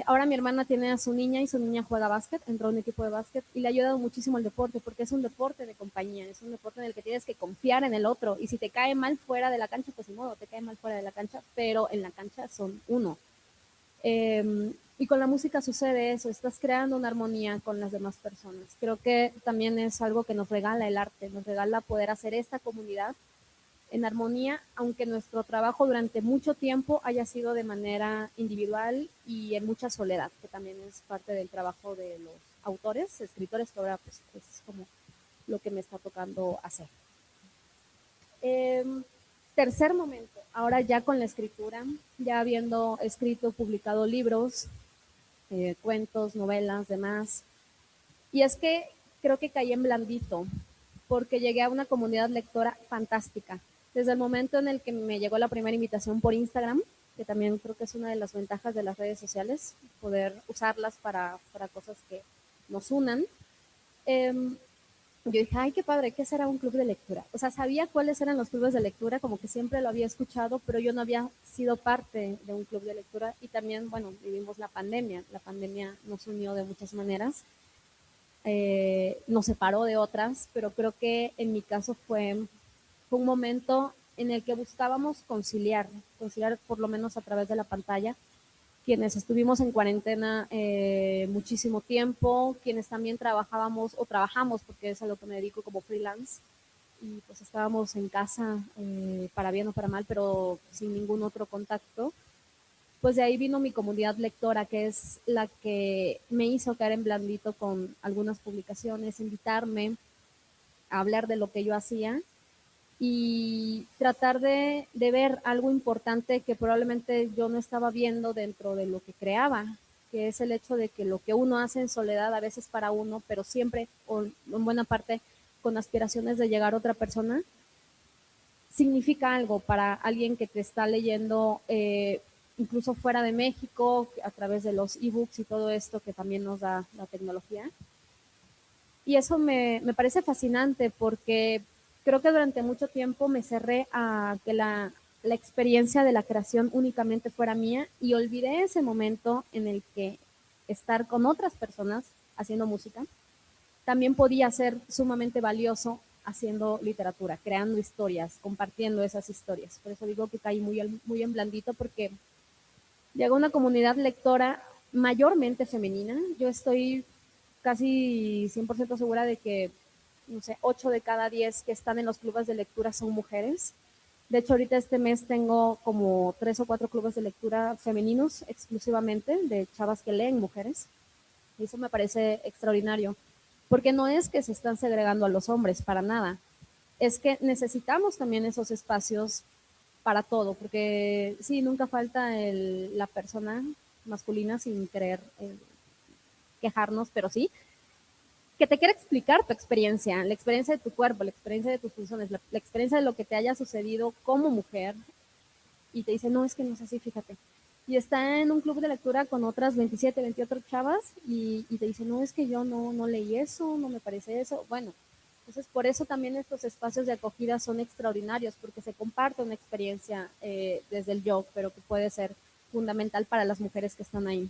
Ahora mi hermana tiene a su niña y su niña juega básquet, entró a un equipo de básquet y le ha ayudado muchísimo el deporte porque es un deporte de compañía, es un deporte en el que tienes que confiar en el otro y si te cae mal fuera de la cancha, pues ni modo, te cae mal fuera de la cancha, pero en la cancha son uno. Y con la música sucede eso, estás creando una armonía con las demás personas. Creo que también es algo que nos regala el arte, nos regala poder hacer esta comunidad en armonía, aunque nuestro trabajo durante mucho tiempo haya sido de manera individual y en mucha soledad, que también es parte del trabajo de los autores, escritores, que ahora pues, es como lo que me está tocando hacer. Tercer momento, ahora ya con la escritura, ya habiendo escrito, publicado libros, cuentos, novelas, demás. Y es que creo que caí en blandito, porque llegué a una comunidad lectora fantástica. Desde el momento en el que me llegó la primera invitación por Instagram, que también creo que es una de las ventajas de las redes sociales, poder usarlas para cosas que nos unan. Yo dije, ay, qué padre, ¿qué será un club de lectura? O sea, sabía cuáles eran los clubes de lectura, como que siempre lo había escuchado, pero yo no había sido parte de un club de lectura y también, bueno, vivimos la pandemia nos unió de muchas maneras, nos separó de otras, pero creo que en mi caso fue un momento en el que buscábamos conciliar por lo menos a través de la pantalla, quienes estuvimos en cuarentena muchísimo tiempo, quienes también trabajábamos o trabajamos, porque es a lo que me dedico como freelance, y pues estábamos en casa para bien o para mal, pero sin ningún otro contacto. Pues de ahí vino mi comunidad lectora, que es la que me hizo caer en blandito con algunas publicaciones, invitarme a hablar de lo que yo hacía y tratar de ver algo importante que probablemente yo no estaba viendo dentro de lo que creaba, que es el hecho de que lo que uno hace en soledad a veces para uno, pero siempre o en buena parte con aspiraciones de llegar a otra persona, significa algo para alguien que te está leyendo incluso fuera de México, a través de los ebooks y todo esto que también nos da la tecnología. Y eso me parece fascinante porque creo que durante mucho tiempo me cerré a que la experiencia de la creación únicamente fuera mía y olvidé ese momento en el que estar con otras personas haciendo música también podía ser sumamente valioso haciendo literatura, creando historias, compartiendo esas historias. Por eso digo que caí muy en blandito porque llegó una comunidad lectora mayormente femenina. Yo estoy casi 100% segura de que, no sé, 8 de cada 10 que están en los clubes de lectura son mujeres. De hecho, ahorita este mes tengo como 3 o 4 clubes de lectura femeninos exclusivamente, de chavas que leen mujeres. Y eso me parece extraordinario, porque no es que se están segregando a los hombres, para nada. Es que necesitamos también esos espacios para todo, porque sí, nunca falta la persona masculina sin querer quejarnos, pero sí, que te quiere explicar tu experiencia, la experiencia de tu cuerpo, la experiencia de tus funciones, la experiencia de lo que te haya sucedido como mujer, y te dice, no, es que no es así, fíjate. Y está en un club de lectura con otras 27, 28 chavas y te dice, no, es que yo no leí eso, no me parece eso. Bueno, entonces por eso también estos espacios de acogida son extraordinarios, porque se comparte una experiencia desde el yo, pero que puede ser fundamental para las mujeres que están ahí.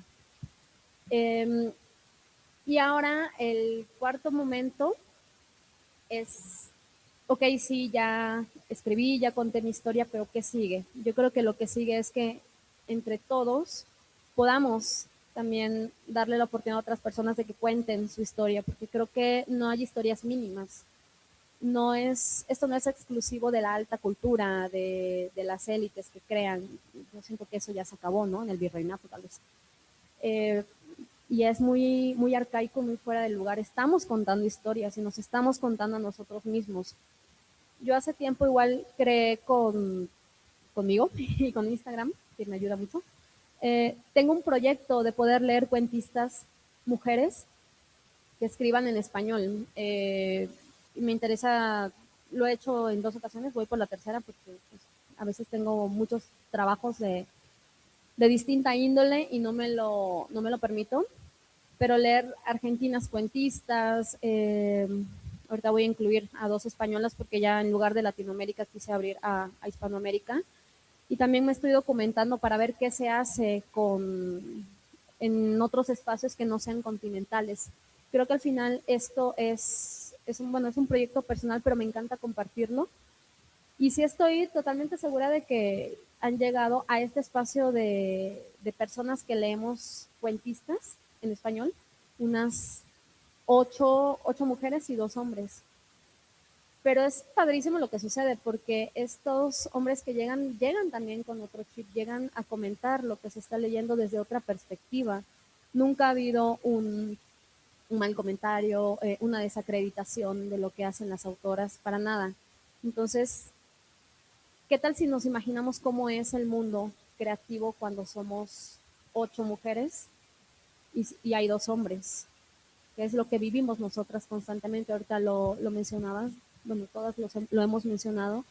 Y ahora el cuarto momento es, ok, sí, ya escribí, ya conté mi historia, pero ¿qué sigue? Yo creo que lo que sigue es que entre todos podamos también darle la oportunidad a otras personas de que cuenten su historia, porque creo que no hay historias mínimas. Esto no es exclusivo de la alta cultura, de las élites que crean. Yo siento que eso ya se acabó, ¿no? En el virreinato, tal vez. Y es muy arcaico, muy fuera del lugar. Estamos contando historias y nos estamos contando a nosotros mismos. Yo hace tiempo igual creé conmigo y con Instagram, que me ayuda mucho. Tengo un proyecto de poder leer cuentistas mujeres que escriban en español. Me interesa, lo he hecho en 2 ocasiones, voy por la tercera porque pues, a veces tengo muchos trabajos de distinta índole y no me lo permito, pero leer argentinas cuentistas, Ahorita voy a incluir a 2 españolas porque ya en lugar de Latinoamérica quise abrir a Hispanoamérica. Y también me estoy documentando para ver qué se hace en otros espacios que no sean continentales. Creo que al final esto es un proyecto personal, pero me encanta compartirlo. Y sí estoy totalmente segura de que han llegado a este espacio de personas que leemos cuentistas en español, unas 8 mujeres y 2 hombres. Pero es padrísimo lo que sucede porque estos hombres que llegan también con otro chip, llegan a comentar lo que se está leyendo desde otra perspectiva. Nunca ha habido un mal comentario, una desacreditación de lo que hacen las autoras, para nada. Entonces, ¿qué tal si nos imaginamos cómo es el mundo creativo cuando somos 8 mujeres y hay 2 hombres? Que es lo que vivimos nosotras constantemente. Ahorita lo mencionabas, bueno, todas lo hemos mencionado.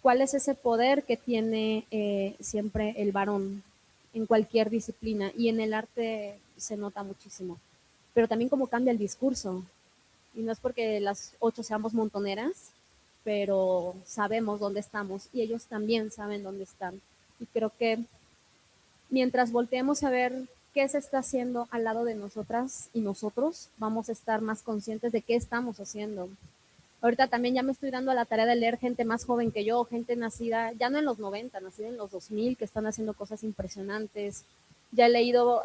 ¿Cuál es ese poder que tiene siempre el varón en cualquier disciplina? Y en el arte se nota muchísimo. Pero también cómo cambia el discurso. Y no es porque las 8 seamos montoneras, pero sabemos dónde estamos y ellos también saben dónde están. Y creo que mientras volteemos a ver qué se está haciendo al lado de nosotras y nosotros, vamos a estar más conscientes de qué estamos haciendo. Ahorita también ya me estoy dando a la tarea de leer gente más joven que yo, gente nacida, ya no en los 90, nacida en los 2000, que están haciendo cosas impresionantes. Ya he leído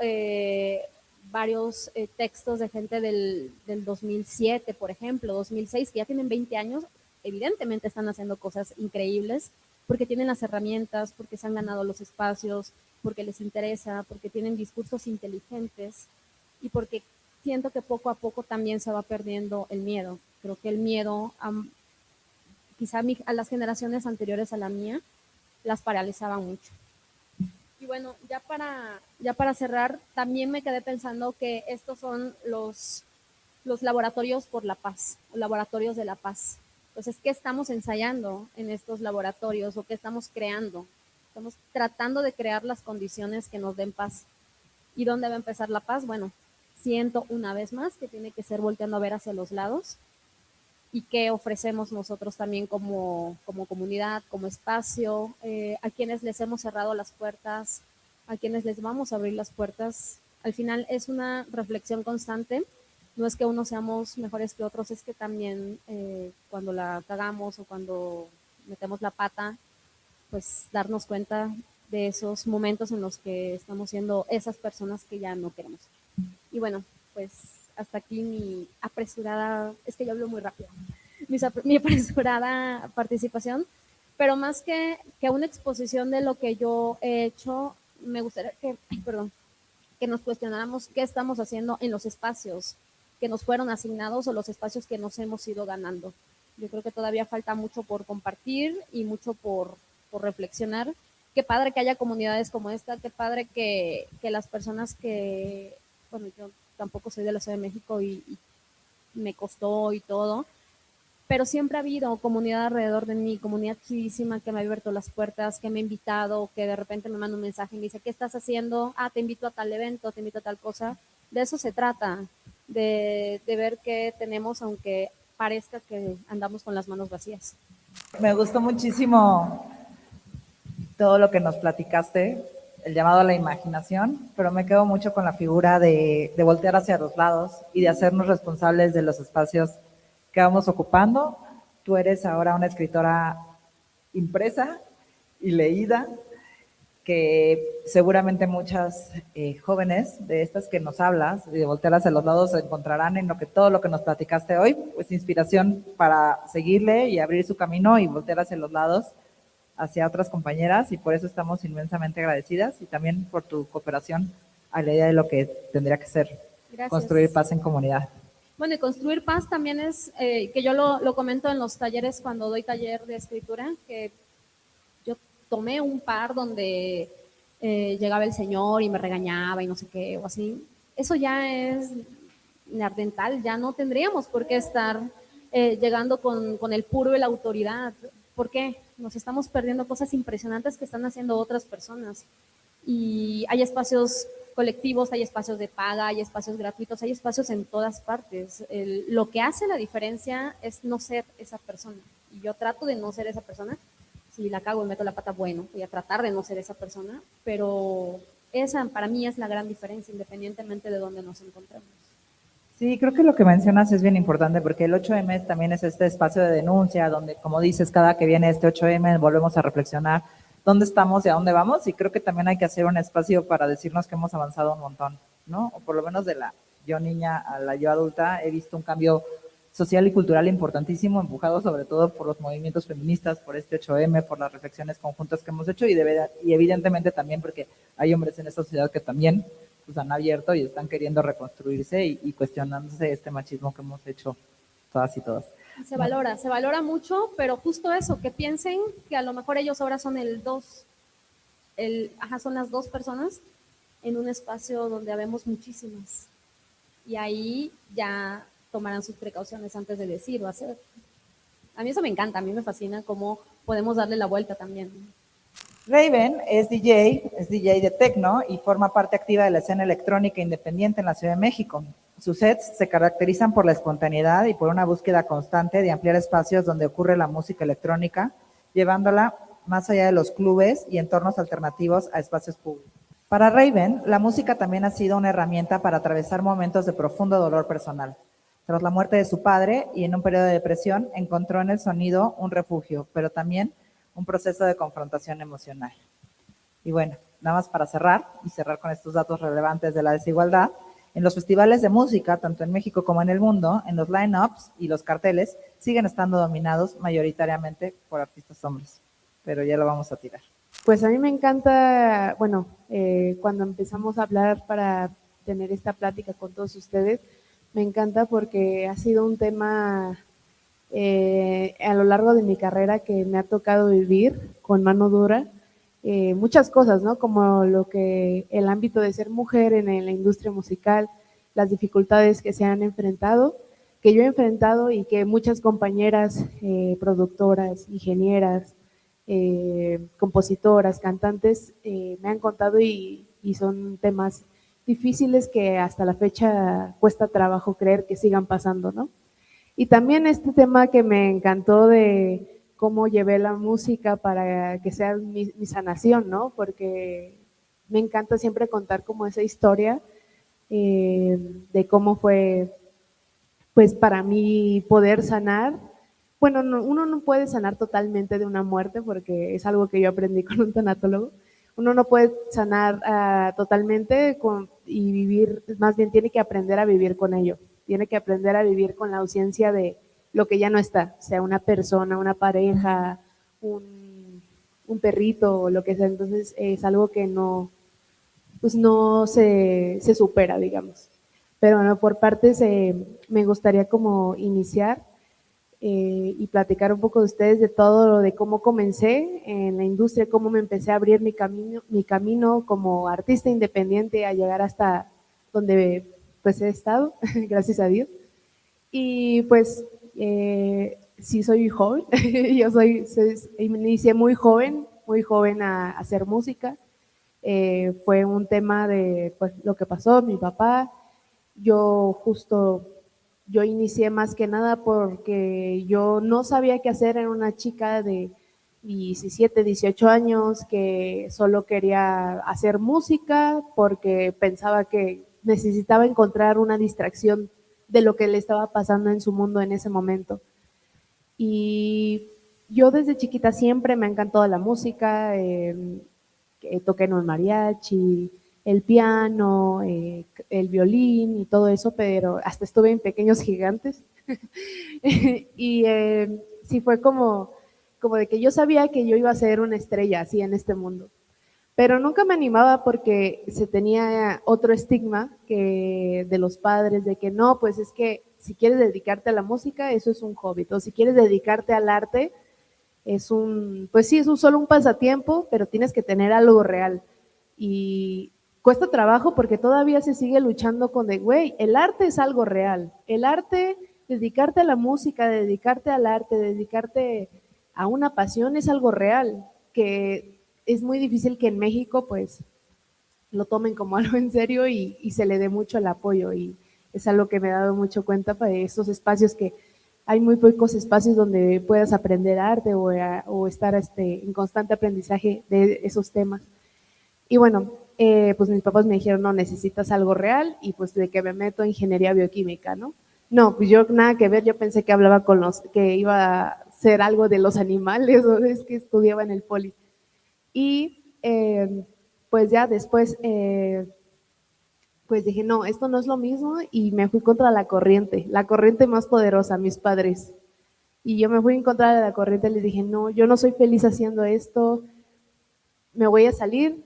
varios textos de gente del 2007, por ejemplo, 2006, que ya tienen 20 años, evidentemente están haciendo cosas increíbles, porque tienen las herramientas, porque se han ganado los espacios, porque les interesa, porque tienen discursos inteligentes y porque siento que poco a poco también se va perdiendo el miedo. Creo que el miedo, quizá a las generaciones anteriores a la mía, las paralizaba mucho. Y bueno, ya para cerrar, también me quedé pensando que estos son los laboratorios por la paz, laboratorios de la paz. Entonces, ¿qué estamos ensayando en estos laboratorios o qué estamos creando? Estamos tratando de crear las condiciones que nos den paz. ¿Y dónde va a empezar la paz? Bueno, siento una vez más que tiene que ser volteando a ver hacia los lados y qué ofrecemos nosotros también como comunidad, como espacio, a quienes les hemos cerrado las puertas, a quienes les vamos a abrir las puertas. Al final es una reflexión constante. No es que unos seamos mejores que otros, es que también cuando la cagamos o cuando metemos la pata, pues darnos cuenta de esos momentos en los que estamos siendo esas personas que ya no queremos. Y bueno, pues hasta aquí mi apresurada, es que yo hablo muy rápido, mi apresurada participación, pero más que una exposición de lo que yo he hecho, me gustaría que nos cuestionáramos qué estamos haciendo en los espacios que nos fueron asignados o los espacios que nos hemos ido ganando. Yo creo que todavía falta mucho por compartir y mucho por reflexionar. Qué padre que haya comunidades como esta, qué padre que las personas que, bueno, yo tampoco soy de la Ciudad de México y me costó y todo, pero siempre ha habido comunidad alrededor de mí, comunidad chidísima que me ha abierto las puertas, que me ha invitado, que de repente me manda un mensaje y me dice, ¿qué estás haciendo? Ah, te invito a tal evento, te invito a tal cosa. De eso se trata, de ver qué tenemos, aunque parezca que andamos con las manos vacías. Me gustó muchísimo todo lo que nos platicaste, el llamado a la imaginación, pero me quedo mucho con la figura de voltear hacia los lados y de hacernos responsables de los espacios que vamos ocupando. Tú eres ahora una escritora impresa y leída, que seguramente muchas jóvenes de estas que nos hablas y de voltear hacia los lados encontrarán en todo lo que nos platicaste hoy, pues inspiración para seguirle y abrir su camino y voltear hacia los lados hacia otras compañeras, y por eso estamos inmensamente agradecidas y también por tu cooperación a la idea de lo que tendría que ser Gracias. Construir paz en comunidad. Bueno, y construir paz también es, que yo lo comento en los talleres cuando doy taller de escritura, que yo tomé un par donde llegaba el señor y me regañaba y no sé qué, o así. Eso ya es neandertal, ya no tendríamos por qué estar llegando con el puro y la autoridad. ¿Por qué? Nos estamos perdiendo cosas impresionantes que están haciendo otras personas. Y hay espacios colectivos, hay espacios de paga, hay espacios gratuitos, hay espacios en todas partes. Lo que hace la diferencia es no ser esa persona. Y yo trato de no ser esa persona. Si la cago y meto la pata, bueno, voy a tratar de no ser esa persona, pero esa para mí es la gran diferencia, independientemente de dónde nos encontremos. Sí, creo que lo que mencionas es bien importante porque el 8M también es este espacio de denuncia donde, como dices, cada que viene este 8M volvemos a reflexionar dónde estamos y a dónde vamos, y creo que también hay que hacer un espacio para decirnos que hemos avanzado un montón, ¿no? O por lo menos de la yo niña a la yo adulta he visto un cambio social y cultural importantísimo, empujado sobre todo por los movimientos feministas, por este 8M, por las reflexiones conjuntas que hemos hecho y evidentemente también porque hay hombres en esta sociedad que también pues, han abierto y están queriendo reconstruirse y cuestionándose este machismo que hemos hecho todas y todas. Se valora mucho, pero justo eso, que piensen que a lo mejor ellos ahora son son las dos personas en un espacio donde habemos muchísimas. Y ahí ya tomarán sus precauciones antes de decir o hacer. A mí eso me encanta, a mí me fascina cómo podemos darle la vuelta también. Raven es DJ de techno y forma parte activa de la escena electrónica independiente en la Ciudad de México. Sus sets se caracterizan por la espontaneidad y por una búsqueda constante de ampliar espacios donde ocurre la música electrónica, llevándola más allá de los clubes y entornos alternativos a espacios públicos. Para Raven, la música también ha sido una herramienta para atravesar momentos de profundo dolor personal. Tras la muerte de su padre y en un periodo de depresión, encontró en el sonido un refugio, pero también un proceso de confrontación emocional. Y bueno, nada más para cerrar con estos datos relevantes de la desigualdad, en los festivales de música, tanto en México como en el mundo, en los line-ups y los carteles, siguen estando dominados mayoritariamente por artistas hombres. Pero ya lo vamos a tirar. Pues a mí me encanta, bueno, cuando empezamos a hablar para tener esta plática con todos ustedes, me encanta porque ha sido un tema a lo largo de mi carrera que me ha tocado vivir con mano dura, muchas cosas, ¿no? Como lo que el ámbito de ser mujer en la industria musical, las dificultades que se han enfrentado, que yo he enfrentado y que muchas compañeras, productoras, ingenieras, compositoras, cantantes, me han contado y son temas difíciles que hasta la fecha cuesta trabajo creer que sigan pasando, ¿no? Y también este tema que me encantó de cómo llevé la música para que sea mi sanación, ¿no? Porque me encanta siempre contar como esa historia de cómo fue, pues para mí poder sanar. Bueno, uno no puede sanar totalmente de una muerte porque es algo que yo aprendí con un tanatólogo. Uno no puede sanar totalmente y vivir, más bien tiene que aprender a vivir con ello. Tiene que aprender a vivir con la ausencia de lo que ya no está, sea una persona, una pareja, un perrito o lo que sea. Entonces es algo que no, pues no se supera, digamos. Pero bueno, por partes me gustaría como iniciar y platicar un poco de ustedes de todo lo de cómo comencé en la industria, cómo me empecé a abrir mi camino como artista independiente a llegar hasta donde pues he estado, gracias a Dios. Y pues sí soy joven, inicié muy joven a hacer música. Fue un tema de pues, lo que pasó, mi papá. Yo inicié más que nada porque yo no sabía qué hacer, era una chica de 17, 18 años que solo quería hacer música porque pensaba que necesitaba encontrar una distracción de lo que le estaba pasando en su mundo en ese momento. Y yo desde chiquita siempre me ha encantado la música, toqué en un mariachi, el piano, el violín y todo eso, pero hasta estuve en Pequeños Gigantes. Y sí fue como de que yo sabía que yo iba a ser una estrella así en este mundo. Pero nunca me animaba porque se tenía otro estigma que de los padres, de que no, pues es que si quieres dedicarte a la música, eso es un hobby. O si quieres dedicarte al arte, pues sí, es solo un pasatiempo, pero tienes que tener algo real. Y cuesta trabajo porque todavía se sigue luchando con güey, el arte es algo real. El arte, dedicarte a la música, dedicarte al arte, dedicarte a una pasión es algo real, que es muy difícil que en México pues lo tomen como algo en serio y se le dé mucho el apoyo. Y es algo que me he dado mucho cuenta para esos espacios que hay muy pocos espacios donde puedas aprender arte o estar en constante aprendizaje de esos temas. Y bueno, pues mis papás me dijeron, no, necesitas algo real, y pues de que me meto en ingeniería bioquímica, ¿no? No, pues yo nada que ver, yo pensé que hablaba que iba a ser algo de los animales, o es que estudiaba en el poli. Y pues ya después, pues dije, no, esto no es lo mismo, y me fui contra la corriente más poderosa, mis padres. Y yo me fui en contra de la corriente, les dije, no, yo no soy feliz haciendo esto, me voy a salir,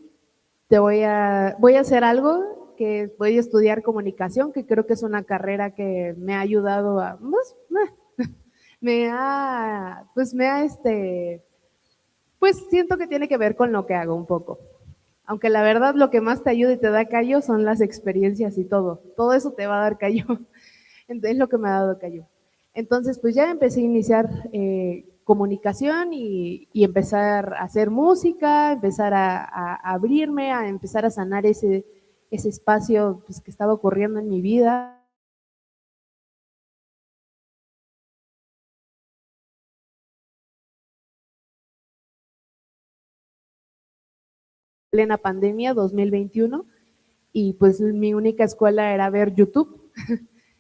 voy a hacer algo, que voy a estudiar comunicación, que creo que es una carrera que me ha ayudado a, pues siento que tiene que ver con lo que hago un poco. Aunque la verdad lo que más te ayuda y te da callo son las experiencias y todo eso te va a dar callo. Entonces, es lo que me ha dado callo. Entonces, pues ya empecé a iniciar comunicación y empezar a hacer música, empezar a abrirme, a empezar a sanar ese espacio pues, que estaba ocurriendo en mi vida. Plena pandemia 2021, y pues mi única escuela era ver YouTube.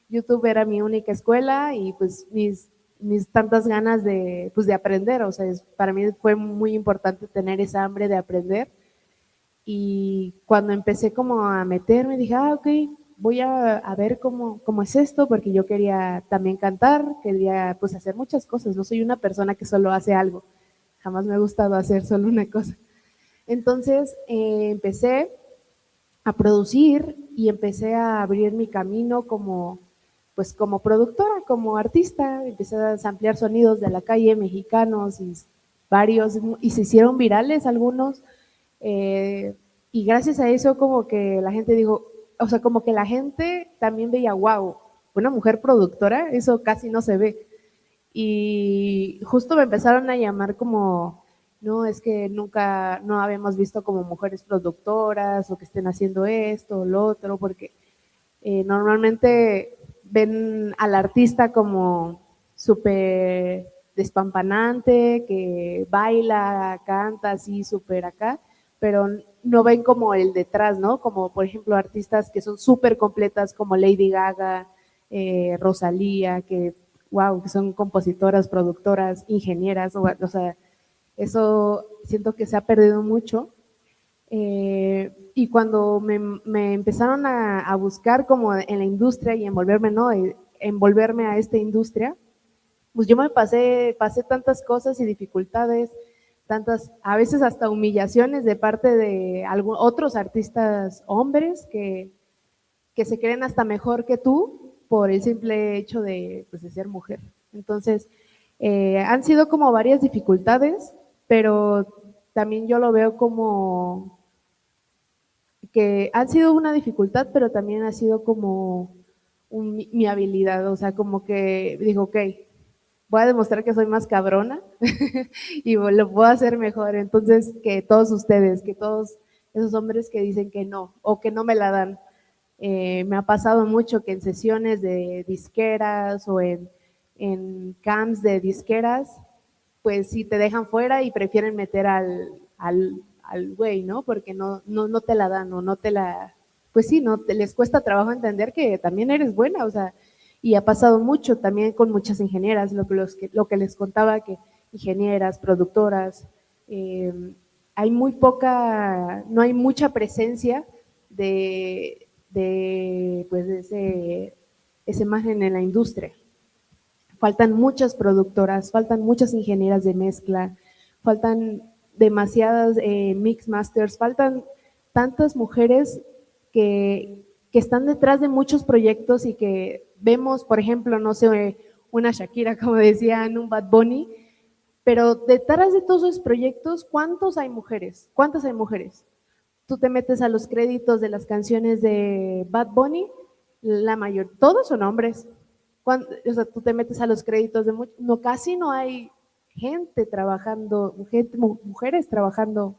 YouTube era mi única escuela, y pues mis tantas ganas de aprender, o sea, para mí fue muy importante tener esa hambre de aprender. Y cuando empecé como a meterme, dije, ok, voy a ver cómo es esto, porque yo quería también cantar, quería pues hacer muchas cosas, no soy una persona que solo hace algo, jamás me ha gustado hacer solo una cosa. Entonces empecé a producir y empecé a abrir mi camino como productora, como artista. Empecé a samplear sonidos de la calle mexicanos y varios, y se hicieron virales algunos. Y gracias a eso como que la gente dijo, o sea, como que la gente también veía, wow, una mujer productora, eso casi no se ve. Y justo me empezaron a llamar como, no, es que nunca, no habíamos visto como mujeres productoras o que estén haciendo esto o lo otro, porque normalmente ven al artista como súper despampanante, que baila, canta así súper acá, pero no ven como el detrás, ¿no? Como por ejemplo artistas que son súper completas como Lady Gaga, Rosalía, que wow, que son compositoras, productoras, ingenieras, o sea, eso siento que se ha perdido mucho. Y cuando me empezaron a buscar como en la industria y envolverme, ¿no? Envolverme a esta industria, pues yo me pasé tantas cosas y dificultades, tantas, a veces hasta humillaciones de parte de otros artistas hombres que se creen hasta mejor que tú por el simple hecho de, pues, de ser mujer. Entonces, han sido como varias dificultades, pero también yo lo veo como que han sido una dificultad, pero también ha sido como mi habilidad, o sea, como que digo, ok, voy a demostrar que soy más cabrona y lo puedo hacer mejor. Entonces, que todos ustedes, que todos esos hombres que dicen que no o que no me la dan, me ha pasado mucho que en sesiones de disqueras o en camps de disqueras, pues sí te dejan fuera y prefieren meter al güey, ¿no? Porque no te la dan o no te la, pues sí, no les cuesta trabajo entender que también eres buena, o sea, y ha pasado mucho también con muchas ingenieras, lo que les contaba, que ingenieras, productoras, hay muy poca, no hay mucha presencia de pues ese imagen en la industria. Faltan muchas productoras, faltan muchas ingenieras de mezcla, faltan demasiadas mix masters, faltan tantas mujeres que están detrás de muchos proyectos y que vemos, por ejemplo, no sé, una Shakira, como decían, un Bad Bunny, pero detrás de todos esos proyectos, ¿cuántas hay mujeres? Tú te metes a los créditos de las canciones de Bad Bunny, todos son hombres. O sea, tú te metes a los créditos de casi no hay gente trabajando, mujeres trabajando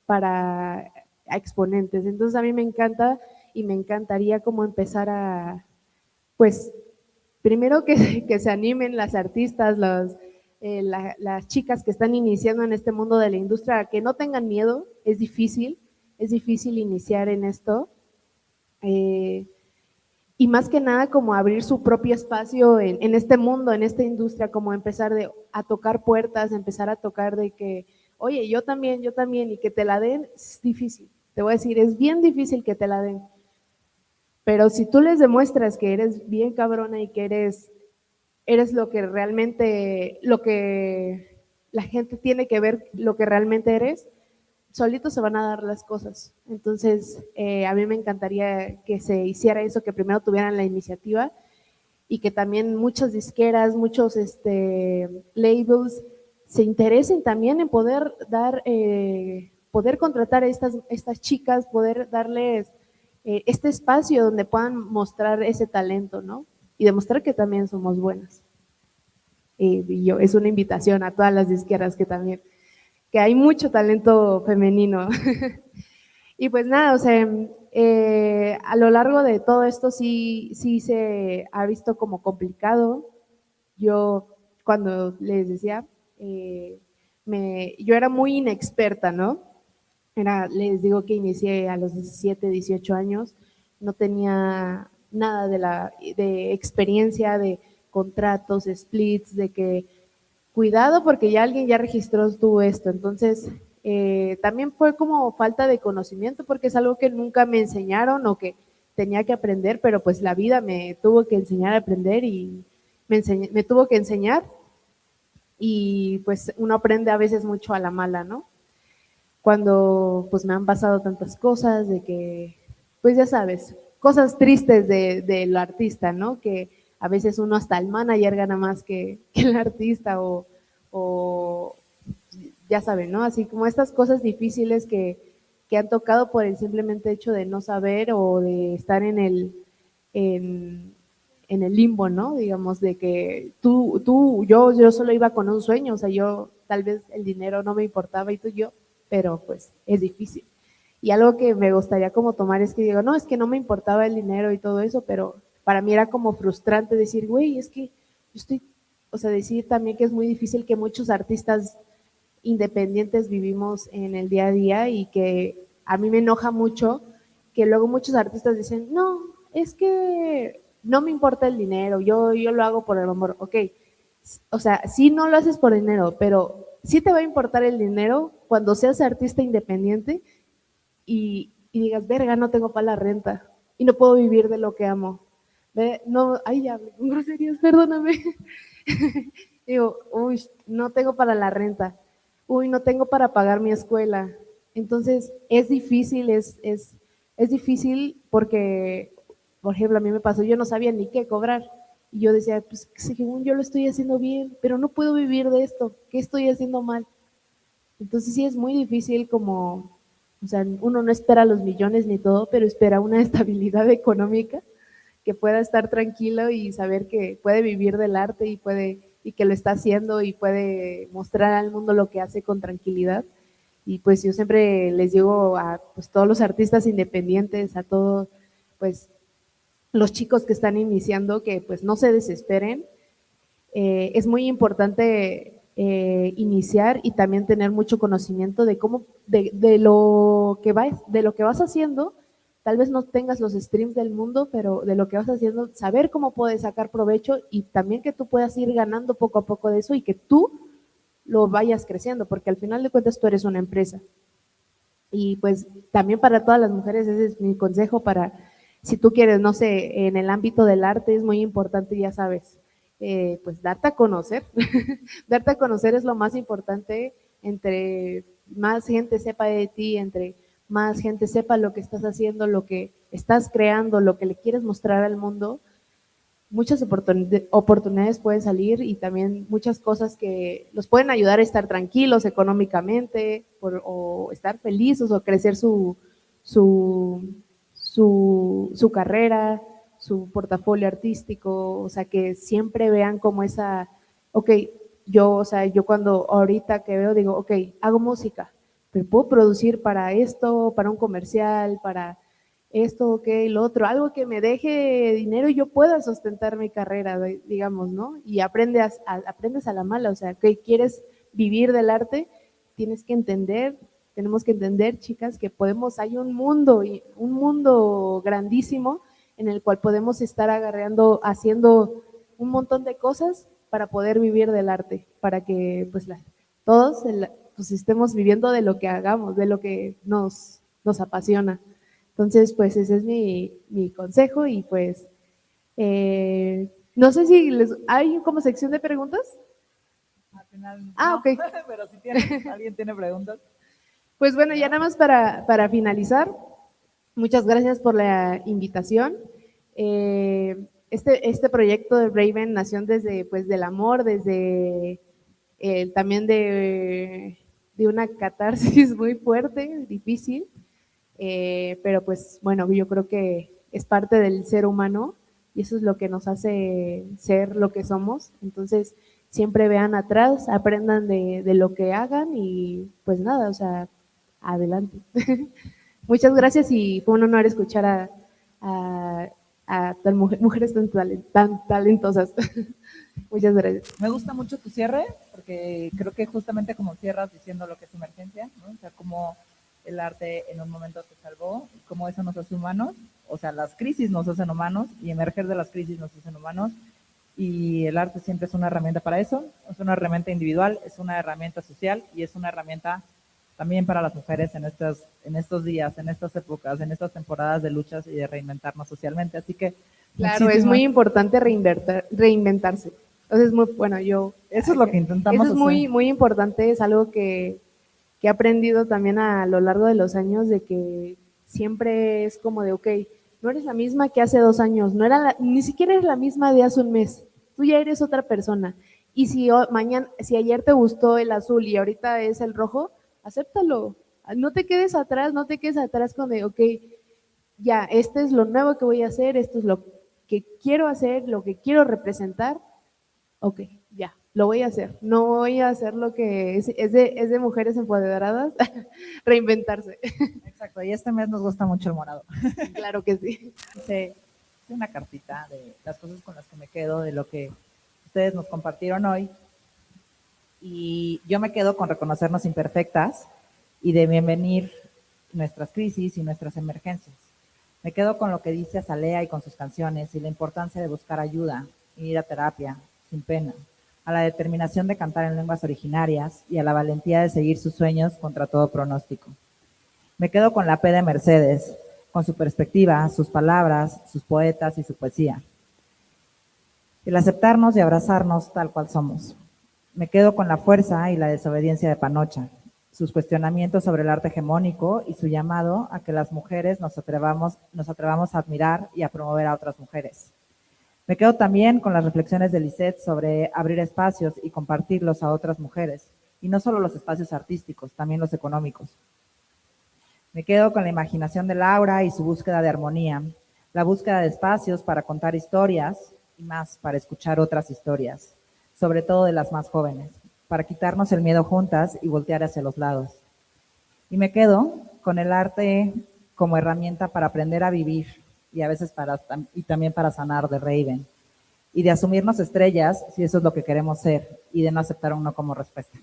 para exponentes. Entonces a mí me encanta y me encantaría como empezar a, pues, primero que se animen las artistas, las chicas que están iniciando en este mundo de la industria, que no tengan miedo, es difícil iniciar en esto. Y más que nada como abrir su propio espacio en este mundo, en esta industria, como empezar a tocar puertas, empezar a tocar de que, oye, yo también, y que te la den, es difícil. Te voy a decir, es bien difícil que te la den. Pero si tú les demuestras que eres bien cabrona y que eres lo que realmente, lo que la gente tiene que ver, lo que realmente eres, solitos se van a dar las cosas. Entonces, a mí me encantaría que se hiciera eso, que primero tuvieran la iniciativa y que también muchas disqueras, muchos labels se interesen también en poder dar, poder contratar a estas chicas, poder darles este espacio donde puedan mostrar ese talento, ¿no? Y demostrar que también somos buenas. Y es una invitación a todas las disqueras que hay mucho talento femenino. Y pues nada, o sea, a lo largo de todo esto sí se ha visto como complicado. Yo, cuando les decía, yo era muy inexperta, ¿no? Les digo que inicié a los 17, 18 años, no tenía nada de experiencia, de contratos, splits, de que cuidado porque ya alguien ya registró tú esto. Entonces, también fue como falta de conocimiento porque es algo que nunca me enseñaron o que tenía que aprender, pero pues la vida me tuvo que enseñar a aprender y me tuvo que enseñar y pues uno aprende a veces mucho a la mala, ¿no? Cuando pues me han pasado tantas cosas de que, pues ya sabes, cosas tristes del artista, ¿no? Que a veces uno hasta el manager gana más que el artista o ya saben, ¿no? Así como estas cosas difíciles que han tocado por el simplemente hecho de no saber o de estar en el limbo, ¿no? Digamos, de que yo solo iba con un sueño, o sea, yo tal vez el dinero no me importaba y yo, pero pues es difícil. Y algo que me gustaría como tomar es que digo, no, es que no me importaba el dinero y todo eso, pero para mí era como frustrante decir, güey, es que yo estoy, o sea, decir también que es muy difícil que muchos artistas independientes vivimos en el día a día y que a mí me enoja mucho que luego muchos artistas dicen, no, es que no me importa el dinero, yo lo hago por el amor. Ok, o sea, sí no lo haces por dinero, pero sí te va a importar el dinero cuando seas artista independiente y digas, verga, no tengo para la renta y no puedo vivir de lo que amo. No, ay, ya, groserías, perdóname. Digo, uy, no tengo para la renta. Uy, no tengo para pagar mi escuela. Entonces, es difícil, es difícil porque, por ejemplo, a mí me pasó, yo no sabía ni qué cobrar. Y yo decía, pues según yo lo estoy haciendo bien, pero no puedo vivir de esto. ¿Qué estoy haciendo mal? Entonces sí es muy difícil como, o sea, uno no espera los millones ni todo, pero espera una estabilidad económica que pueda estar tranquilo y saber que puede vivir del arte y que lo está haciendo y puede mostrar al mundo lo que hace con tranquilidad. Y pues yo siempre les digo a pues, todos los artistas independientes, a todos pues los chicos que están iniciando, que pues no se desesperen. Es muy importante iniciar y también tener mucho conocimiento de cómo, de lo que vas haciendo. Tal vez no tengas los streams del mundo, pero de lo que vas haciendo, saber cómo puedes sacar provecho y también que tú puedas ir ganando poco a poco de eso y que tú lo vayas creciendo, porque al final de cuentas tú eres una empresa. Y pues también para todas las mujeres ese es mi consejo para, si tú quieres, no sé, en el ámbito del arte es muy importante, ya sabes, pues darte a conocer. Darte a conocer es lo más importante, entre más gente sepa de ti, entre más gente sepa lo que estás haciendo, lo que estás creando, lo que le quieres mostrar al mundo, muchas oportunidades pueden salir y también muchas cosas que los pueden ayudar a estar tranquilos económicamente o estar felices o crecer su carrera, su portafolio artístico, o sea, que siempre vean como esa, ok, yo cuando ahorita que veo digo, ok, hago música, pero puedo producir para esto, para un comercial, para esto, ok, lo otro, algo que me deje dinero y yo pueda sustentar mi carrera, digamos, ¿no? Y aprendes a la mala, o sea, que quieres vivir del arte, tienes que entender, tenemos que entender, chicas, que podemos, hay un mundo grandísimo en el cual podemos estar agarreando, haciendo un montón de cosas para poder vivir del arte, para que pues todos pues, estemos viviendo de lo que hagamos, de lo que nos apasiona. Entonces, pues ese es mi consejo y pues no sé si hay como sección de preguntas. Al final, no, ok. Pero si alguien tiene preguntas. Pues bueno, ya nada más para finalizar, muchas gracias por la invitación. Este proyecto de Raven nació desde pues del amor, desde también de una catarsis muy fuerte, difícil, pero pues bueno, yo creo que es parte del ser humano y eso es lo que nos hace ser lo que somos. Entonces, siempre vean atrás, aprendan de lo que hagan y pues nada, o sea, adelante. Muchas gracias y fue un honor escuchar a mujeres tan talentosas. Muchas gracias. Me gusta mucho tu cierre, porque creo que justamente como cierras diciendo lo que es emergencia, ¿no? O sea, cómo el arte en un momento te salvó, cómo eso nos hace humanos, o sea, las crisis nos hacen humanos y emerger de las crisis nos hacen humanos, y el arte siempre es una herramienta para eso, es una herramienta individual, es una herramienta social y es una herramienta también para las mujeres en estos días, en estas épocas, en estas temporadas de luchas y de reinventarnos socialmente. Así que claro, es muy importante reinventarse. Entonces, muy bueno, eso es lo que intentamos hacer. Eso es muy importante, es algo que he aprendido también a lo largo de los años, de que siempre es como de, ok, no eres la misma que hace 2 años, ni siquiera eres la misma de hace un mes, tú ya eres otra persona. Y si ayer te gustó el azul y ahorita es el rojo, acéptalo, no te quedes atrás con de, ok, ya, este es lo nuevo que voy a hacer, esto es lo que quiero hacer, lo que quiero representar, ok, ya, lo voy a hacer, no voy a hacer lo que es de mujeres empoderadas, reinventarse. Exacto, y este mes nos gusta mucho el morado. Claro que sí. Hice una cartita de las cosas con las que me quedo, de lo que ustedes nos compartieron hoy, y yo me quedo con reconocernos imperfectas y de bienvenir nuestras crisis y nuestras emergencias. Me quedo con lo que dice Azalea y con sus canciones y la importancia de buscar ayuda y ir a terapia sin pena, a la determinación de cantar en lenguas originarias y a la valentía de seguir sus sueños contra todo pronóstico. Me quedo con la P de Mercedes, con su perspectiva, sus palabras, sus poetas y su poesía. El aceptarnos y abrazarnos tal cual somos. Me quedo con la fuerza y la desobediencia de Panocha, sus cuestionamientos sobre el arte hegemónico y su llamado a que las mujeres nos atrevamos a admirar y a promover a otras mujeres. Me quedo también con las reflexiones de Lisette sobre abrir espacios y compartirlos a otras mujeres, y no solo los espacios artísticos, también los económicos. Me quedo con la imaginación de Laura y su búsqueda de armonía, la búsqueda de espacios para contar historias y más para escuchar otras historias, sobre todo de las más jóvenes, para quitarnos el miedo juntas y voltear hacia los lados. Y me quedo con el arte como herramienta para aprender a vivir y a veces también para sanar de Raven, y de asumirnos estrellas si eso es lo que queremos ser y de no aceptar un no como respuesta.